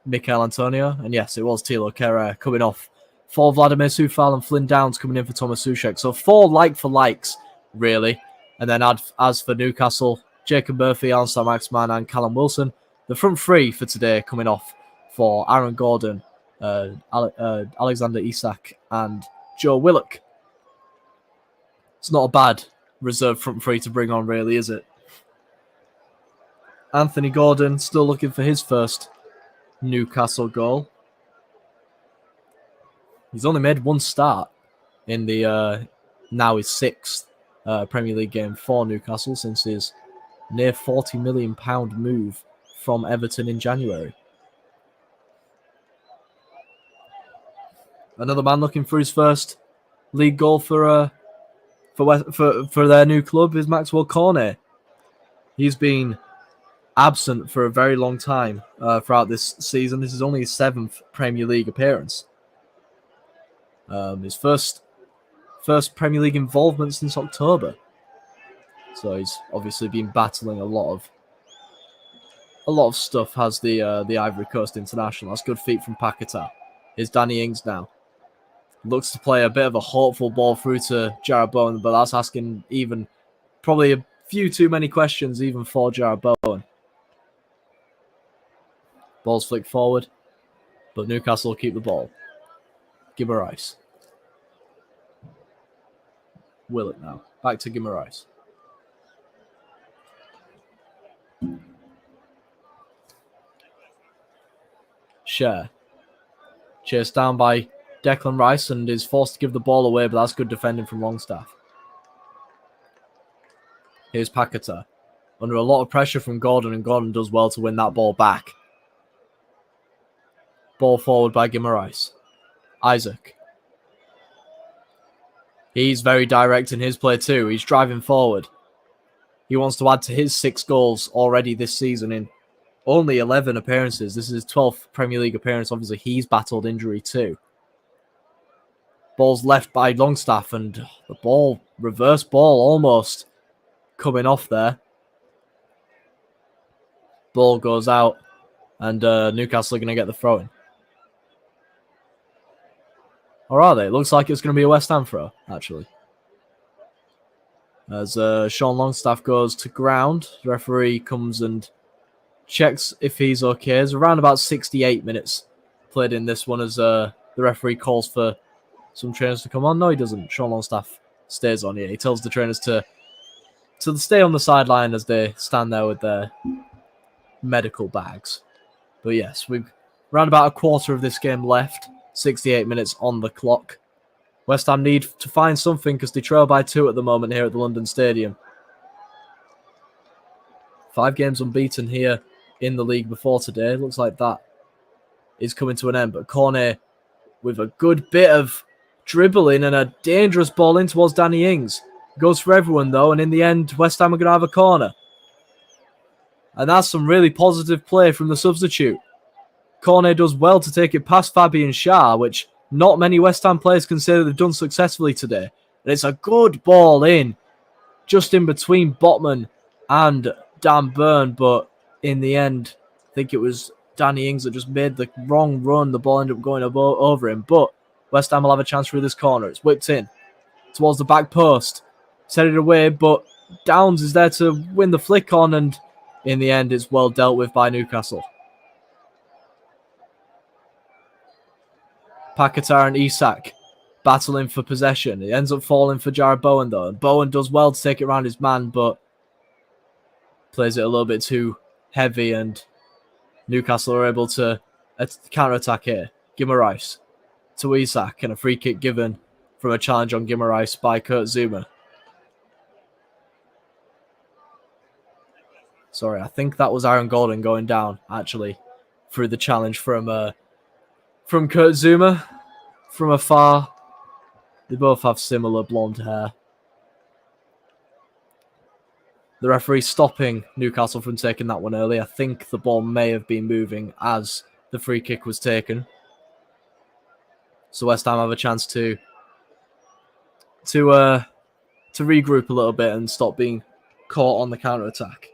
Mikel Antonio. And yes, it was Thilo Kehrer coming off for Vladimir Soufal, and Flynn Downs coming in for Thomas Soucek. So 4 like-for-likes, really. And then as for Newcastle, Jacob Murphy, Alan Saint-Maximin and Callum Wilson. The front three for today coming off for Aaron Gordon, Alexander Isak and Joe Willock. It's not a bad reserve front three to bring on, really, is it? Anthony Gordon still looking for his first Newcastle goal. He's only made one start in the now his 6th Premier League game for Newcastle since his near £40 million move from Everton in January. Another man looking for his first league goal for their new club is Maxwell Cornet. He's been absent for a very long time throughout this season. This is only his 7th Premier League appearance. His first Premier League involvement since October. So he's obviously been battling a lot of stuff. Has the Ivory Coast international. That's good feet from Paquetá. Here's Danny Ings now. Looks to play a bit of a hopeful ball through to Jarrod Bowen, but that's asking even probably a few too many questions even for Jarrod Bowen. Ball's flicked forward, but Newcastle will keep the ball. Guimaraes. Willock now. Back to Guimaraes. Share. Chased down by Declan Rice and is forced to give the ball away, but that's good defending from Longstaff. Here's Paquetá. Under a lot of pressure from Gordon, and Gordon does well to win that ball back. Ball forward by Guimaraes. Isaac. He's very direct in his play too. He's driving forward. He wants to add to his 6 goals already this season in only 11 appearances. This is his 12th Premier League appearance. Obviously, he's battled injury too. Ball's left by Longstaff, and the ball, reverse ball almost coming off there. Ball goes out, and Newcastle are going to get the throw-in. Or are they? It looks like it's going to be a West Ham throw, actually. As Sean Longstaff goes to ground, the referee comes and checks if he's okay. There's around about 68 minutes played in this one as the referee calls for some trainers to come on. No, he doesn't. Sean Longstaff stays on here. He tells the trainers to stay on the sideline as they stand there with their medical bags. But yes, we've around about a quarter of this game left. 68 minutes on the clock. West Ham need to find something because they trail by 2 at the moment here at the London Stadium. 5 games unbeaten here in the league before today. Looks like that is coming to an end. But Cornet with a good bit of dribbling and a dangerous ball in towards Danny Ings. Goes for everyone though, and in the end, West Ham are going to have a corner. And that's some really positive play from the substitute. Cornet does well to take it past Fabian Schär, which not many West Ham players can say that they've done successfully today. And it's a good ball in, just in between Botman and Dan Burn, but in the end, I think it was Danny Ings that just made the wrong run. The ball ended up going over him, but West Ham will have a chance through this corner. It's whipped in towards the back post. Set it away, but Downs is there to win the flick on, and in the end, it's well dealt with by Newcastle. Paquetá and Isak battling for possession. It ends up falling for Jared Bowen, though. And Bowen does well to take it around his man, but plays it a little bit too heavy, and Newcastle are able to counter-attack here. Guimaraes to Isak, and a free kick given from a challenge on Guimaraes by Kurt Zouma. Sorry, I think that was Aaron Gordon going down, actually, through the challenge from Kurt Zouma from afar. They both have similar blonde hair. The referee stopping Newcastle from taking that one early. I think the ball may have been moving as the free kick was taken. So West Ham have a chance to regroup a little bit and stop being caught on the counter-attack.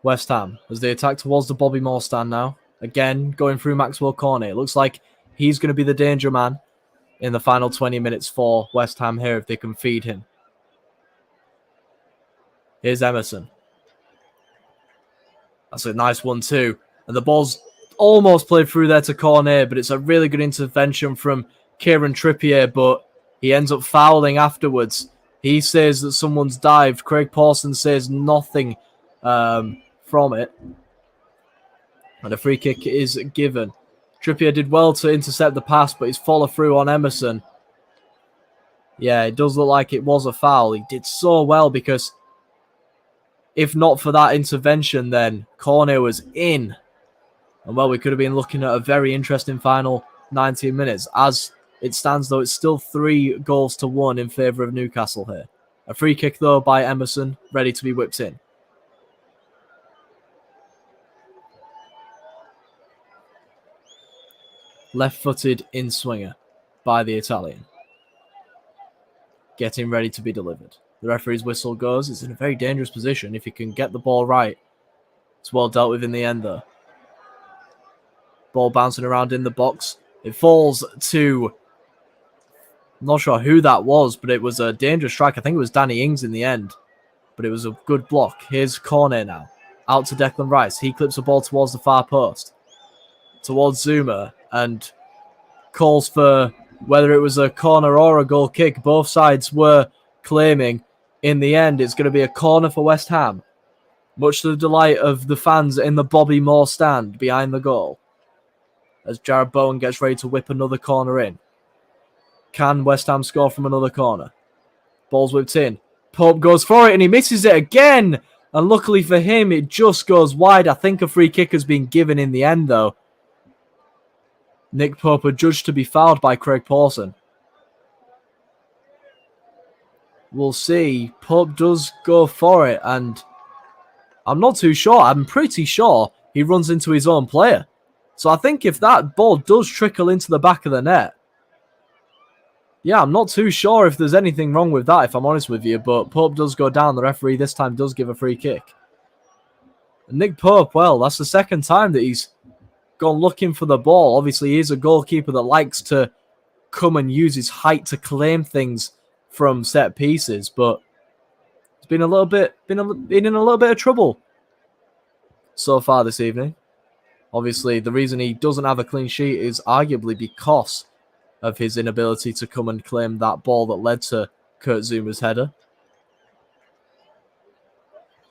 West Ham, as they attack towards the Bobby Moore stand now. Again, going through Maxwell Cornet. It looks like he's going to be the danger man in the final 20 minutes for West Ham here if they can feed him. Here's Emerson. That's a nice one too. And the ball's almost played through there to Cornet, but it's a really good intervention from Kieran Trippier, but he ends up fouling afterwards. He says that someone's dived. Craig Pawson says nothing from it, and a free kick is given. Trippier did well to intercept the pass, but he's follow through on Emerson. Yeah, it does look like it was a foul. He did so well, because if not for that intervention, then Cornet was in. And well, we could have been looking at a very interesting final 19 minutes. As it stands, though, it's still 3-1 in favour of Newcastle here. A free kick, though, by Emerson, ready to be whipped in. Left-footed in-swinger by the Italian. Getting ready to be delivered. The referee's whistle goes. It's in a very dangerous position. If he can get the ball right, it's well dealt with in the end, though. Ball bouncing around in the box. It falls to... I'm not sure who that was, but it was a dangerous strike. I think it was Danny Ings in the end. But it was a good block. Here's Cornet now. Out to Declan Rice. He clips the ball towards the far post. Towards Zouma. And calls for whether it was a corner or a goal kick. Both sides were claiming in the end it's going to be a corner for West Ham. Much to the delight of the fans in the Bobby Moore stand behind the goal. As Jared Bowen gets ready to whip another corner in. Can West Ham score from another corner? Ball's whipped in. Pope goes for it and he misses it again. And luckily for him, it just goes wide. I think a free kick has been given in the end, though. Nick Pope adjudged to be fouled by Craig Pawson. We'll see. Pope does go for it, and I'm not too sure. I'm pretty sure he runs into his own player. So I think if that ball does trickle into the back of the net, yeah, I'm not too sure if there's anything wrong with that, if I'm honest with you, but Pope does go down. The referee this time does give a free kick. And Nick Pope, well, that's the second time that he's gone looking for the ball. Obviously, he's a goalkeeper that likes to come and use his height to claim things from set pieces, but he's been in a little bit of trouble so far this evening. Obviously, the reason he doesn't have a clean sheet is arguably because of his inability to come and claim that ball that led to Kurt Zuma's header.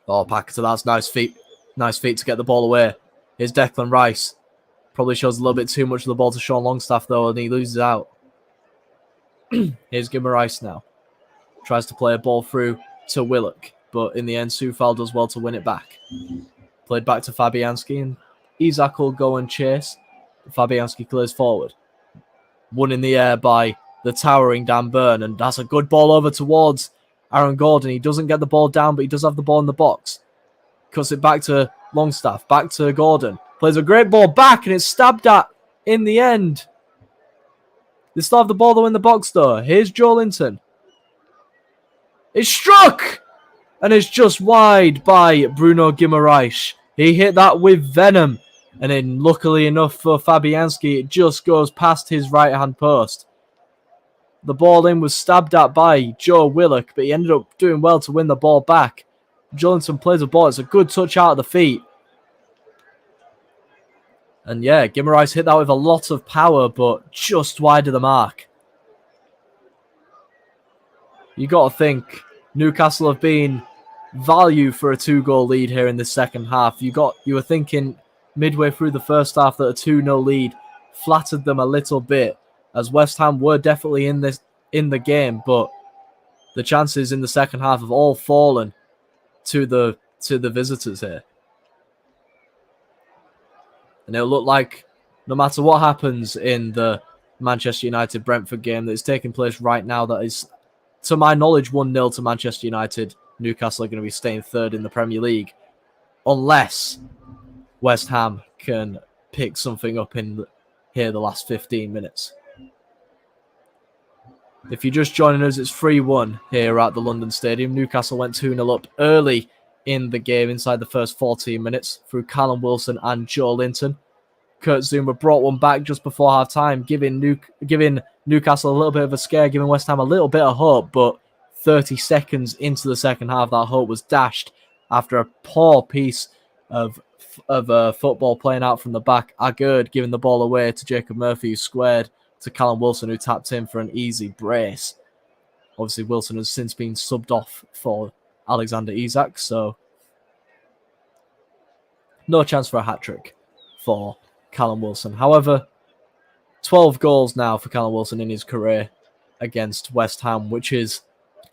Oh, Paquetá, that's nice feet. Nice feet to get the ball away. Here's Declan Rice. Probably shows a little bit too much of the ball to Sean Longstaff, though, and he loses out. Here's Guimaraes now. Tries to play a ball through to Willock, but in the end, Soufal does well to win it back. Played back to Fabianski, and Isak will go and chase. Fabianski clears forward. Won in the air by the towering Dan Burn, and that's a good ball over towards Aaron Gordon. He doesn't get the ball down, but he does have the ball in the box. Cuts it back to Longstaff, back to Gordon. Plays a great ball back, and it's stabbed at in the end. They still have the ball, though, in the box, though. Here's Joelinton. It's struck! And it's just wide by Bruno Guimaraes. He hit that with venom. And then, luckily enough for Fabianski, it just goes past his right-hand post. The ball in was stabbed at by Joe Willock, but he ended up doing well to win the ball back. Joelinton plays the ball. It's a good touch out of the feet. And yeah, Guimaraes hit that with a lot of power, but just wide of the mark. You got to think Newcastle have been value for a 2-goal lead here in the second half. You were thinking midway through the first half that a 2-0 lead flattered them a little bit, as West Ham were definitely in the game, but the chances in the second half have all fallen to the visitors here. And it'll look like no matter what happens in the Manchester United-Brentford game that is taking place right now, that is, to my knowledge, 1-0 to Manchester United. Newcastle are going to be staying third in the Premier League, unless West Ham can pick something up in here the last 15 minutes. If you're just joining us, it's 3-1 here at the London Stadium. Newcastle went 2-0 up early in the game inside the first 14 minutes through Callum Wilson and Joelinton. Kurt Zouma brought one back just before half-time, giving Newcastle a little bit of a scare, giving West Ham a little bit of hope, but 30 seconds into the second half, that hope was dashed after a poor piece of football playing out from the back. Agurd giving the ball away to Jacob Murphy, who squared to Callum Wilson, who tapped in for an easy brace. Obviously, Wilson has since been subbed off for Alexander Isak, so no chance for a hat-trick for Callum Wilson. However, 12 goals now for Callum Wilson in his career against West Ham, which is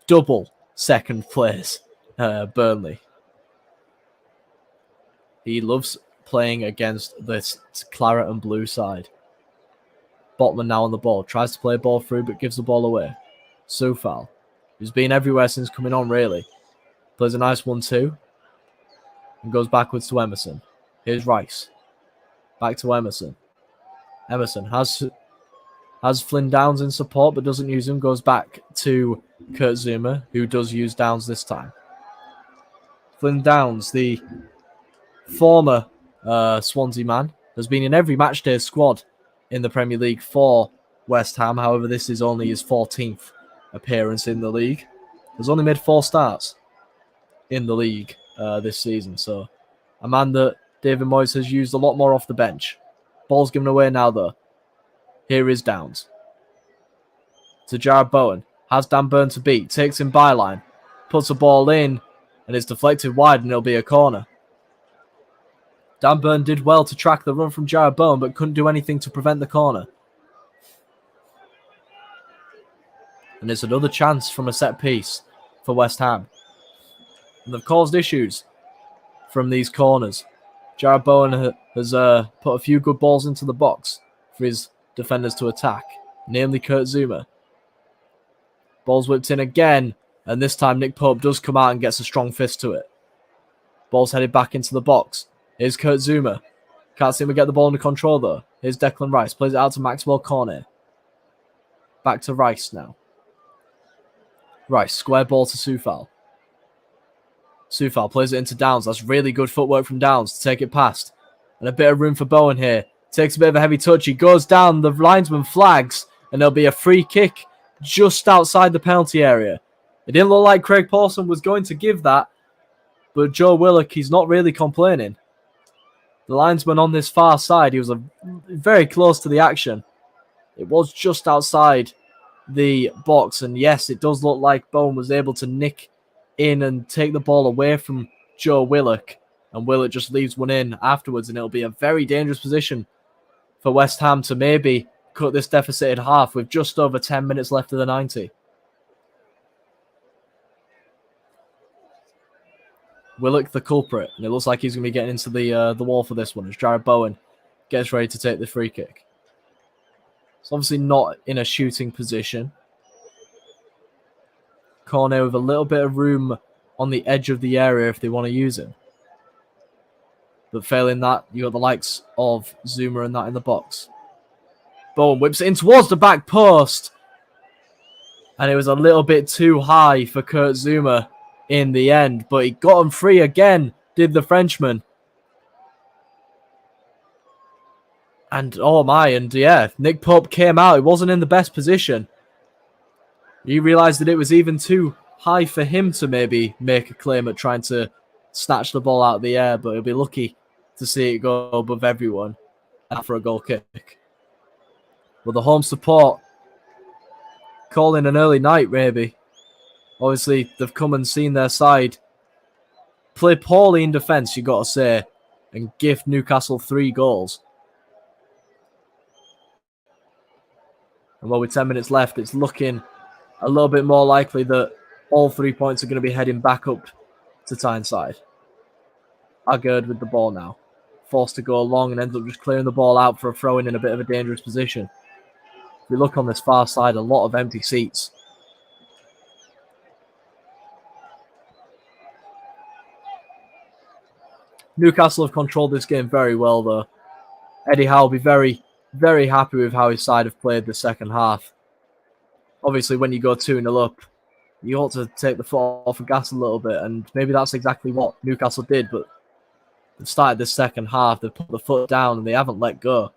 double second place Burnley. He loves playing against this claret and blue side. Botman now on the ball. Tries to play a ball through, but gives the ball away. Soufal, who's been everywhere since coming on, really. Plays a nice 1-2. And goes backwards to Emerson. Here's Rice. Back to Emerson. Emerson has Flynn Downs in support, but doesn't use him. Goes back to Kurt Zouma, who does use Downs this time. Flynn Downs, the former Swansea man, has been in every matchday squad in the Premier League for West Ham. However, this is only his 14th appearance in the league. Has only made 4 starts in the league this season. So a man that David Moyes has used a lot more off the bench. Ball's given away now, though. Here is Downs. To Jared Bowen. Has Dan Burn to beat. Takes him byline. Puts the ball in. And it's deflected wide, and it'll be a corner. Dan Burn did well to track the run from Jared Bowen, but couldn't do anything to prevent the corner. And it's another chance from a set piece for West Ham. And they've caused issues from these corners. Jared Bowen has put a few good balls into the box for his defenders to attack, namely Kurt Zouma. Ball's whipped in again, and this time Nick Pope does come out and gets a strong fist to it. Ball's headed back into the box. Here's Kurt Zouma. Can't seem to get the ball under control, though. Here's Declan Rice. Plays it out to Maxwell Cornet. Back to Rice now. Rice, square ball to Soufal. Soufal plays it into Downs. That's really good footwork from Downs to take it past. And a bit of room for Bowen here. Takes a bit of a heavy touch. He goes down. The linesman flags, and there'll be a free kick just outside the penalty area. It didn't look like Craig Pawson was going to give that, but Joe Willock, he's not really complaining. The linesman on this far side, he was very close to the action. It was just outside the box, and yes, it does look like Bowen was able to nick in and take the ball away from Joe Willock, and Willock just leaves one in afterwards, and it'll be a very dangerous position for West Ham to maybe cut this deficit in half with just over 10 minutes left of the 90. Willock the culprit, and it looks like he's going to be getting into the wall for this one as Jared Bowen gets ready to take the free kick. It's obviously not in a shooting position. Cornet with a little bit of room on the edge of the area if they want to use him. But failing that, you got the likes of Zuma and that in the box. Bowen whips it in towards the back post. And it was a little bit too high for Kurt Zuma in the end. But he got him free again, did the Frenchman. And oh my, and yeah, Nick Pope came out. He wasn't in the best position. He realised that it was even too high for him to maybe make a claim at trying to snatch the ball out of the air, but he'll be lucky to see it go above everyone for a goal kick. Well, the home support calling an early night, maybe. Obviously, they've come and seen their side play poorly in defence, you got to say, and gift Newcastle 3 goals. And well, with 10 minutes left, it's looking a little bit more likely that all 3 points are going to be heading back up to Tyneside. Agard with the ball now. Forced to go long and ends up just clearing the ball out for a throw-in in a bit of a dangerous position. If we look on this far side, a lot of empty seats. Newcastle have controlled this game very well, though. Eddie Howe will be very, very happy with how his side have played the second half. Obviously, when you go 2-0 up, you ought to take the foot off the gas a little bit, and maybe that's exactly what Newcastle did, but they've started the second half, they've put the foot down, and they haven't let go.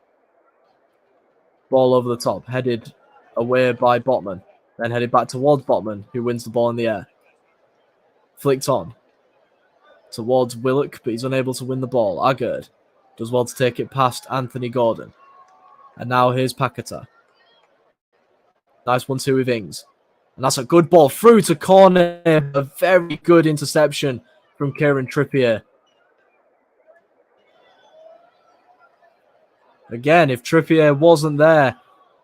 Ball over the top, headed away by Botman, then headed back towards Botman, who wins the ball in the air. Flicked on towards Willock, but he's unable to win the ball. Agard does well to take it past Anthony Gordon. And now here's Paquetá. Nice 1-2 with Ings. And that's a good ball through to corner. A very good interception from Kieran Trippier. Again, if Trippier wasn't there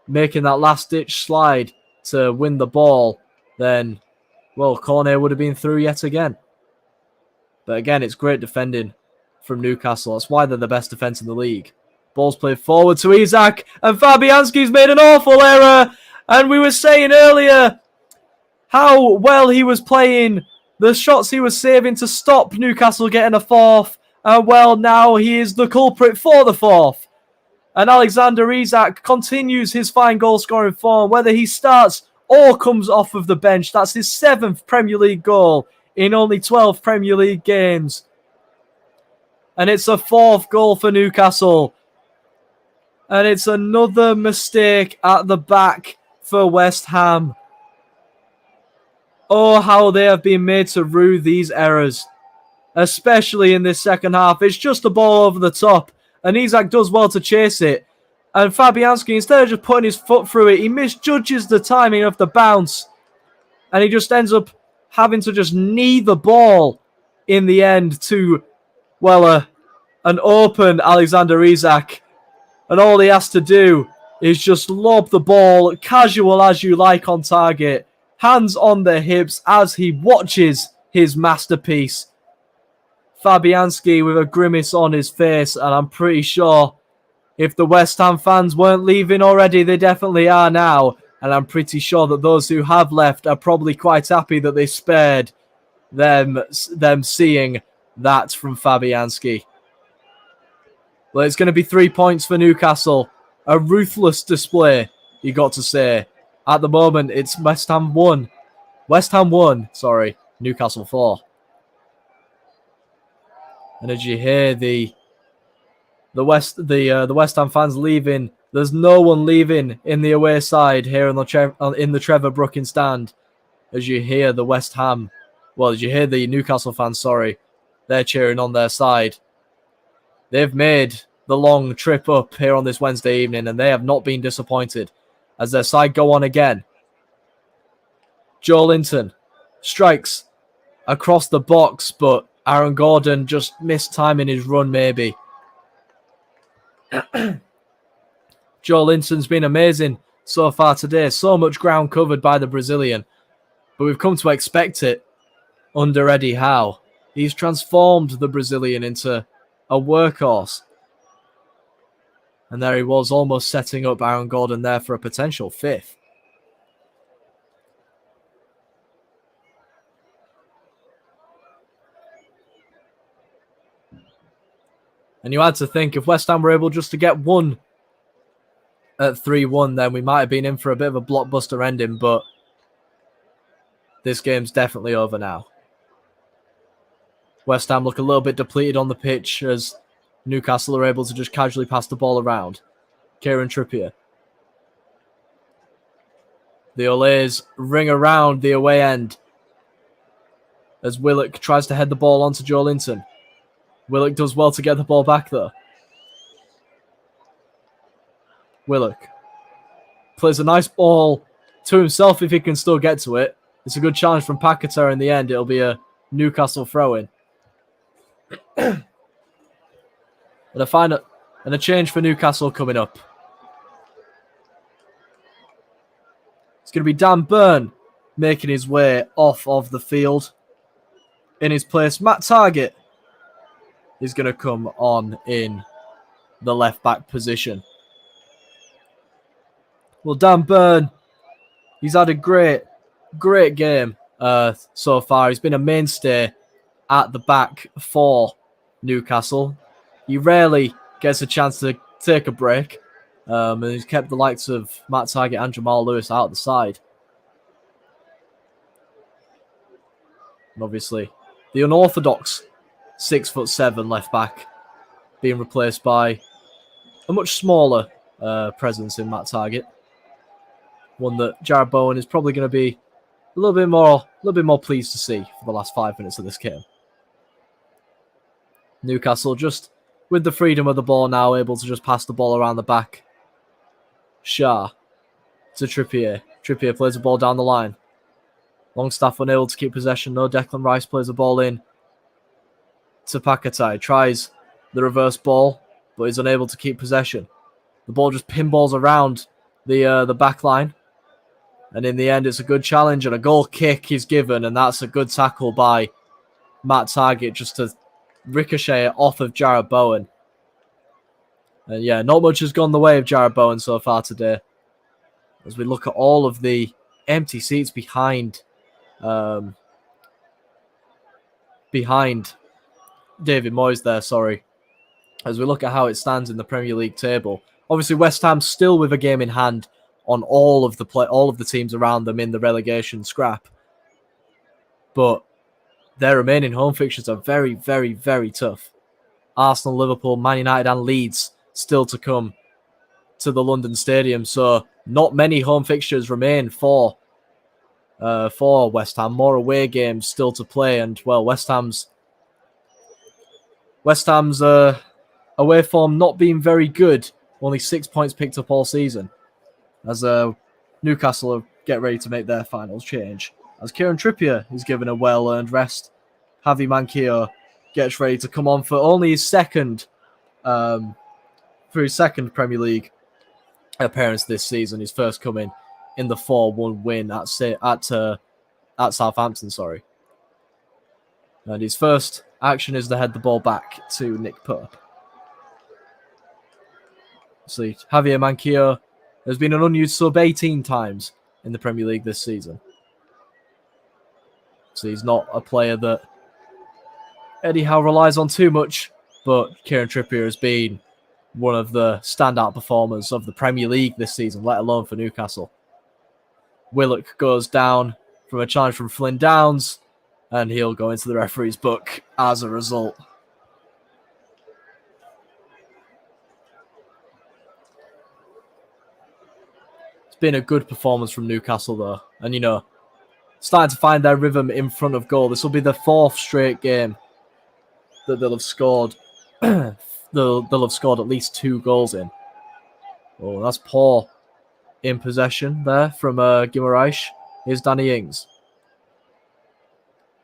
making that last-ditch slide to win the ball, then, well, Cornet would have been through yet again. But again, it's great defending from Newcastle. That's why they're the best defence in the league. Ball's played forward to Isak, and Fabianski's made an awful error. And we were saying earlier how well he was playing, the shots he was saving to stop Newcastle getting a fourth. And well, now he is the culprit for the fourth. And Alexander Isak continues his fine goal-scoring form, whether he starts or comes off of the bench. That's his 7th Premier League goal in only 12 Premier League games. And it's a 4th goal for Newcastle. And it's another mistake at the back for West Ham. Oh, how they have been made to rue these errors, especially in this second half. It's just a ball over the top, and Isak does well to chase it. And Fabianski, instead of just putting his foot through it, he misjudges the timing of the bounce. And he just ends up having to just knee the ball in the end to, well, an open Alexander Isak. And all he has to do is just lob the ball, casual as you like on target, hands on the hips as he watches his masterpiece. Fabianski with a grimace on his face, and I'm pretty sure if the West Ham fans weren't leaving already, they definitely are now. And I'm pretty sure that those who have left are probably quite happy that they spared them seeing that from Fabianski. Well, it's going to be 3 points for Newcastle. A ruthless display, you got to say. At the moment, it's West Ham 1. Newcastle 4. And as you hear the the West Ham fans leaving. There's no one leaving in the away side here in the Trevor Brooking stand. As you hear the as you hear the Newcastle fans, they're cheering on their side. They've made the long trip up here on this Wednesday evening, and they have not been disappointed as their side go on again. Joe Linton strikes across the box, but Aaron Gordon just missed time in his run, maybe. Joe Linton's been amazing so far today. So much ground covered by the Brazilian, but we've come to expect it under Eddie Howe. He's transformed the Brazilian into a workhorse. And there he was, almost setting up Aaron Gordon there for a potential fifth. And you had to think if West Ham were able just to get one at 3-1, then we might have been in for a bit of a blockbuster ending, but this game's definitely over now. West Ham look a little bit depleted on the pitch as Newcastle are able to just casually pass the ball around. Kieran Trippier. The Olays ring around the away end as Willock tries to head the ball onto Joe Linton. Willock does well to get the ball back, though. Willock plays a nice ball to himself if he can still get to it. It's a good challenge from Paquetá in the end. It'll be a Newcastle throw-in. And a change for Newcastle coming up. It's going to be Dan Burn making his way off of the field. In his place, Matt Targett is going to come on in the left-back position. Well, Dan Burn, he's had a great game so far. He's been a mainstay at the back for Newcastle. He rarely gets a chance to take a break. And he's kept the likes of Matt Targett and Jamal Lewis out the side. And obviously, the unorthodox 6'7" left back being replaced by a much smaller presence in Matt Targett. One that Jared Bowen is probably going to be a little bit more pleased to see for the last 5 minutes of this game. Newcastle just with the freedom of the ball now, able to just pass the ball around the back. Shah to Trippier. Trippier plays the ball down the line. Longstaff unable to keep possession. No, Declan Rice plays the ball in to Paquetá. He tries the reverse ball, but is unable to keep possession. The ball just pinballs around the back line. And in the end, it's a good challenge and a goal kick is given. And that's a good tackle by Matt Targett just to ricochet it off of Jared Bowen. And yeah, not much has gone the way of Jared Bowen so far today. As we look at all of the empty seats behind David Moyes there, As we look at how it stands in the Premier League table. Obviously, West Ham still with a game in hand on all of the teams around them in the relegation scrap. But their remaining home fixtures are very, very, very tough. Arsenal, Liverpool, Man United and Leeds still to come to the London Stadium. So not many home fixtures remain for West Ham. More away games still to play. And, well, West Ham's away form not being very good. Only 6 points picked up all season. As Newcastle get ready to make their final change. As Kieran Trippier is given a well-earned rest. Javi Manquillo gets ready to come on for only his second Premier League appearance this season. His first coming in the 4-1 win at Southampton, And his first action is to head the ball back to Nick Pope. So Javier Manquillo has been an unused sub 18 times in the Premier League this season. So he's not a player that Eddie Howe relies on too much, but Kieran Trippier has been one of the standout performers of the Premier League this season, let alone for Newcastle. Willock goes down from a challenge from Flynn Downs, and he'll go into the referee's book as a result. It's been a good performance from Newcastle, though. And, you know, starting to find their rhythm in front of goal. This will be the 4th straight game that they'll have scored. they'll have scored at least 2 goals in. Oh, that's poor in possession there from Guimaraes. Here's Danny Ings.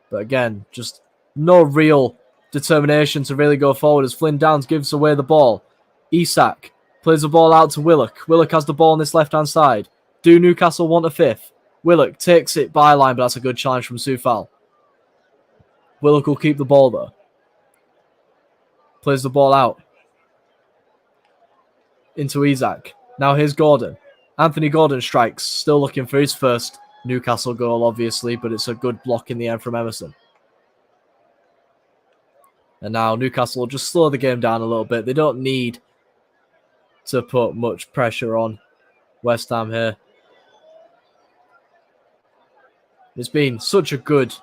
But again, just no real determination to really go forward as Flynn Downs gives away the ball. Isak plays the ball out to Willock. Willock has the ball on this left-hand side. Do Newcastle want a 5th? Willock takes it byline, but that's a good challenge from Soufal. Willock will keep the ball, though. Plays the ball out. Into Isak. Now here's Gordon. Anthony Gordon strikes. Still looking for his first Newcastle goal, obviously, but it's a good block in the end from Emerson. And now Newcastle will just slow the game down a little bit. They don't need to put much pressure on West Ham here. It's been such a good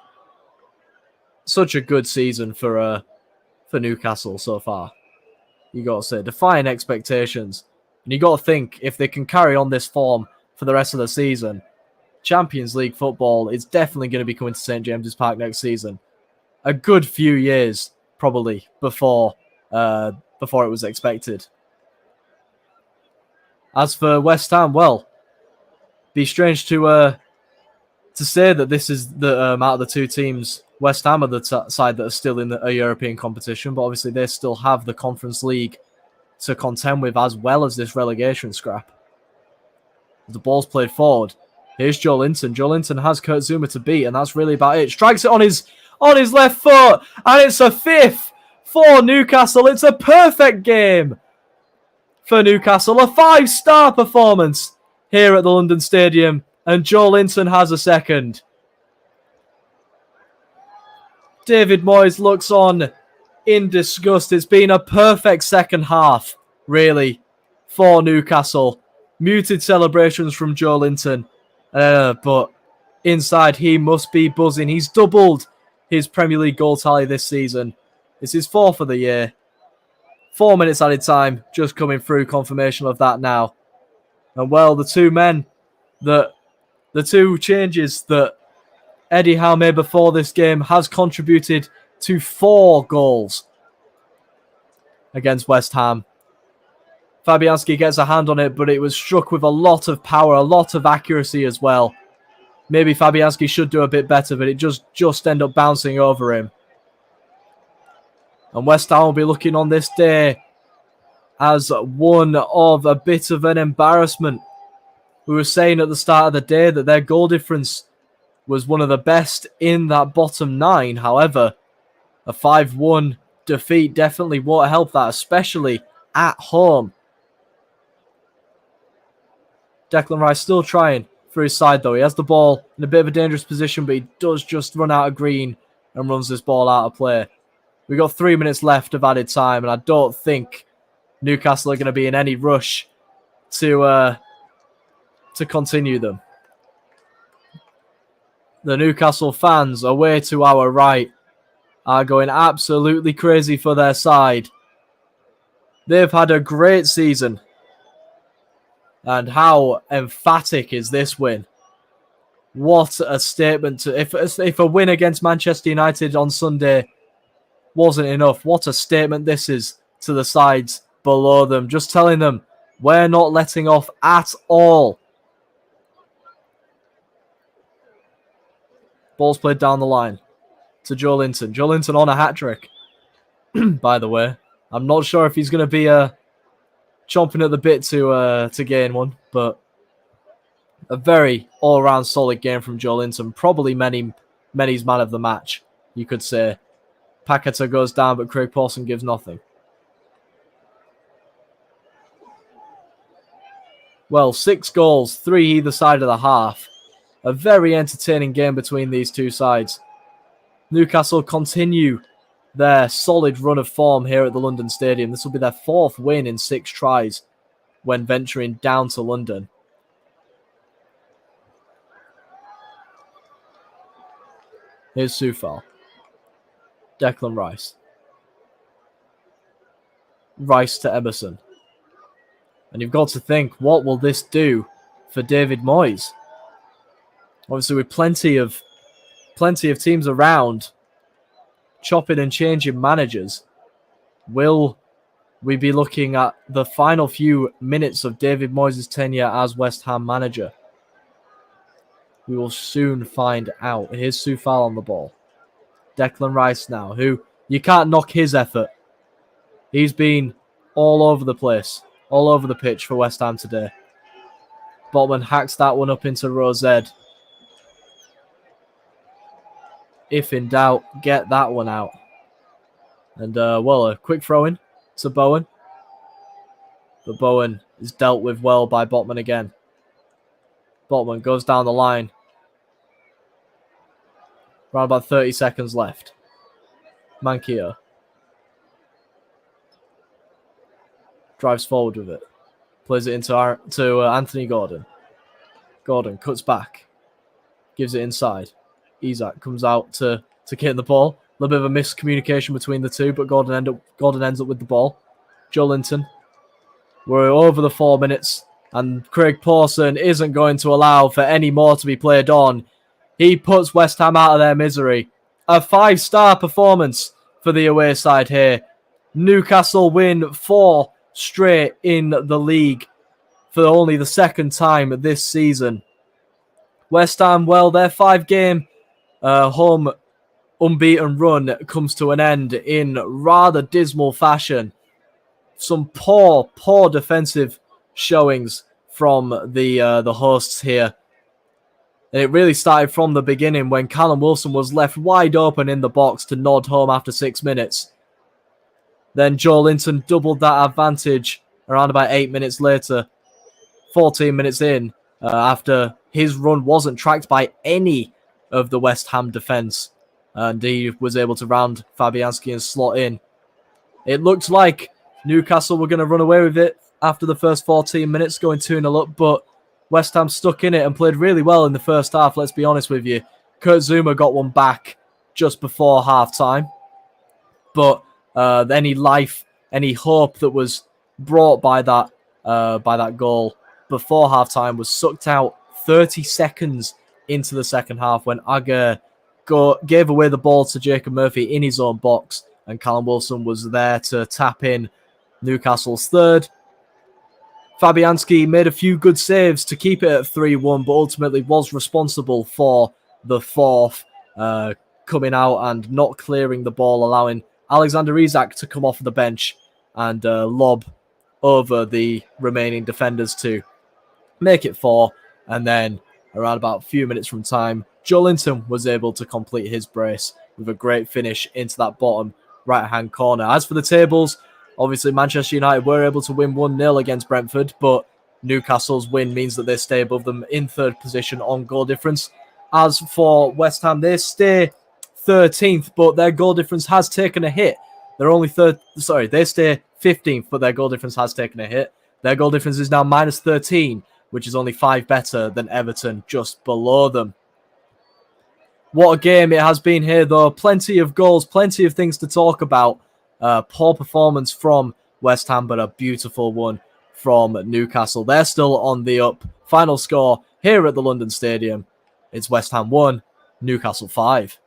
season for Newcastle so far. You got to say, defying expectations. And you got to think, if they can carry on this form for the rest of the season, Champions League football is definitely going to be coming to St James's Park next season. A good few years, probably, before it was expected. As for West Ham, well, be strange to say that this is the out of the 2 teams, West Ham are the side that are still in a European competition, but obviously they still have the Conference League to contend with, as well as this relegation scrap. The ball's played forward. Here's Joe Linton. Joe Linton has Kurt Zuma to beat, and that's really about it. Strikes it on his left foot, and it's a 5th for Newcastle. It's a perfect game for Newcastle. A 5-star performance here at the London Stadium, and Joe Linton has a 2nd. David Moyes looks on in disgust. It's been a perfect second half, really, for Newcastle. Muted celebrations from Joe Linton, but inside he must be buzzing. He's doubled his Premier League goal tally this season. It's his 4th of the year. 4 minutes added time, just coming through, confirmation of that now. And well, the 2 changes that Eddie Howe made before this game has contributed to 4 goals against West Ham. Fabianski gets a hand on it, but it was struck with a lot of power, a lot of accuracy as well. Maybe Fabianski should do a bit better, but it just ended up bouncing over him. And West Ham will be looking on this day as one of a bit of an embarrassment. We were saying at the start of the day that their goal difference was one of the best in that bottom 9. However, a 5-1 defeat definitely won't help that, especially at home. Declan Rice still trying for his side, though. He has the ball in a bit of a dangerous position, but he does just run out of green and runs this ball out of play. We've got 3 minutes left of added time, and I don't think Newcastle are going to be in any rush to continue them. The Newcastle fans away to our right are going absolutely crazy for their side. They've had a great season. And how emphatic is this win? What a statement. If a win against Manchester United on Sunday wasn't enough, what a statement this is to the sides below them. Just telling them, we're not letting off at all. Ball's played down the line to Joe Linton. Joe Linton on a hat-trick, by the way. I'm not sure if he's going to be chomping at the bit to gain one, but a very all-round solid game from Joe Linton. Probably many's man of the match, you could say. Paqueta goes down, but Craig Pawson gives nothing. Well, 6 goals, 3 either side of the half. A very entertaining game between these two sides. Newcastle continue their solid run of form here at the London Stadium. This will be their 4th win in 6 tries when venturing down to London. Here's Soufal. Declan Rice. Rice to Emerson. And you've got to think, what will this do for David Moyes. Obviously, with plenty of teams around, chopping and changing managers, will we be looking at the final few minutes of David Moyes' tenure as West Ham manager? We will soon find out. Here's Soufal on the ball. Declan Rice now, who you can't knock his effort. He's been all over the place, all over the pitch for West Ham today. Botman hacks that one up into row Z. If in doubt, get that one out. And, a quick throw-in to Bowen. But Bowen is dealt with well by Botman again. Botman goes down the line. Around about 30 seconds left. Manquillo drives forward with it. Plays it into Anthony Gordon. Gordon cuts back. Gives it inside. Isak comes out to get the ball. A little bit of a miscommunication between the two, but Gordon ends up with the ball. Joe Linton. We're over the 4 minutes, and Craig Pawson isn't going to allow for any more to be played on. He puts West Ham out of their misery. A 5-star performance for the away side here. Newcastle win 4 straight in the league for only the second time this season. West Ham, well, their 5-game home unbeaten run comes to an end in rather dismal fashion. Some poor defensive showings from the hosts here. And it really started from the beginning when Callum Wilson was left wide open in the box to nod home after 6 minutes. Then Joe Linton doubled that advantage around about 8 minutes later, 14 minutes in, after his run wasn't tracked by any of the West Ham defence. And he was able to round Fabianski and slot in. It looked like Newcastle were going to run away with it after the first 14 minutes, going 2-0 up, but West Ham stuck in it and played really well in the first half, let's be honest with you. Kurt Zouma got one back just before half-time. But any life, any hope that was brought by that goal before half-time was sucked out 30 seconds into the second half when Agger gave away the ball to Jacob Murphy in his own box, and Callum Wilson was there to tap in Newcastle's third. Fabianski made a few good saves to keep it at 3-1, but ultimately was responsible for the fourth, coming out and not clearing the ball, allowing Alexander Isak to come off the bench and lob over the remaining defenders to make it 4. And then around about a few minutes from time, Joe Linton was able to complete his brace with a great finish into that bottom right-hand corner. As for the tables, obviously Manchester United were able to win 1-0 against Brentford, but Newcastle's win means that they stay above them in third position on goal difference. As for West Ham, they stay 13th, but their goal difference has taken a hit. They're only they stay 15th, but their goal difference has taken a hit. Their goal difference is now minus 13, which is only 5 better than Everton, just below them. What a game it has been here, though. Plenty of goals, plenty of things to talk about. Poor performance from West Ham, but a beautiful one from Newcastle. They're still on the up. Final score here at the London Stadium. It's West Ham 1, Newcastle 5.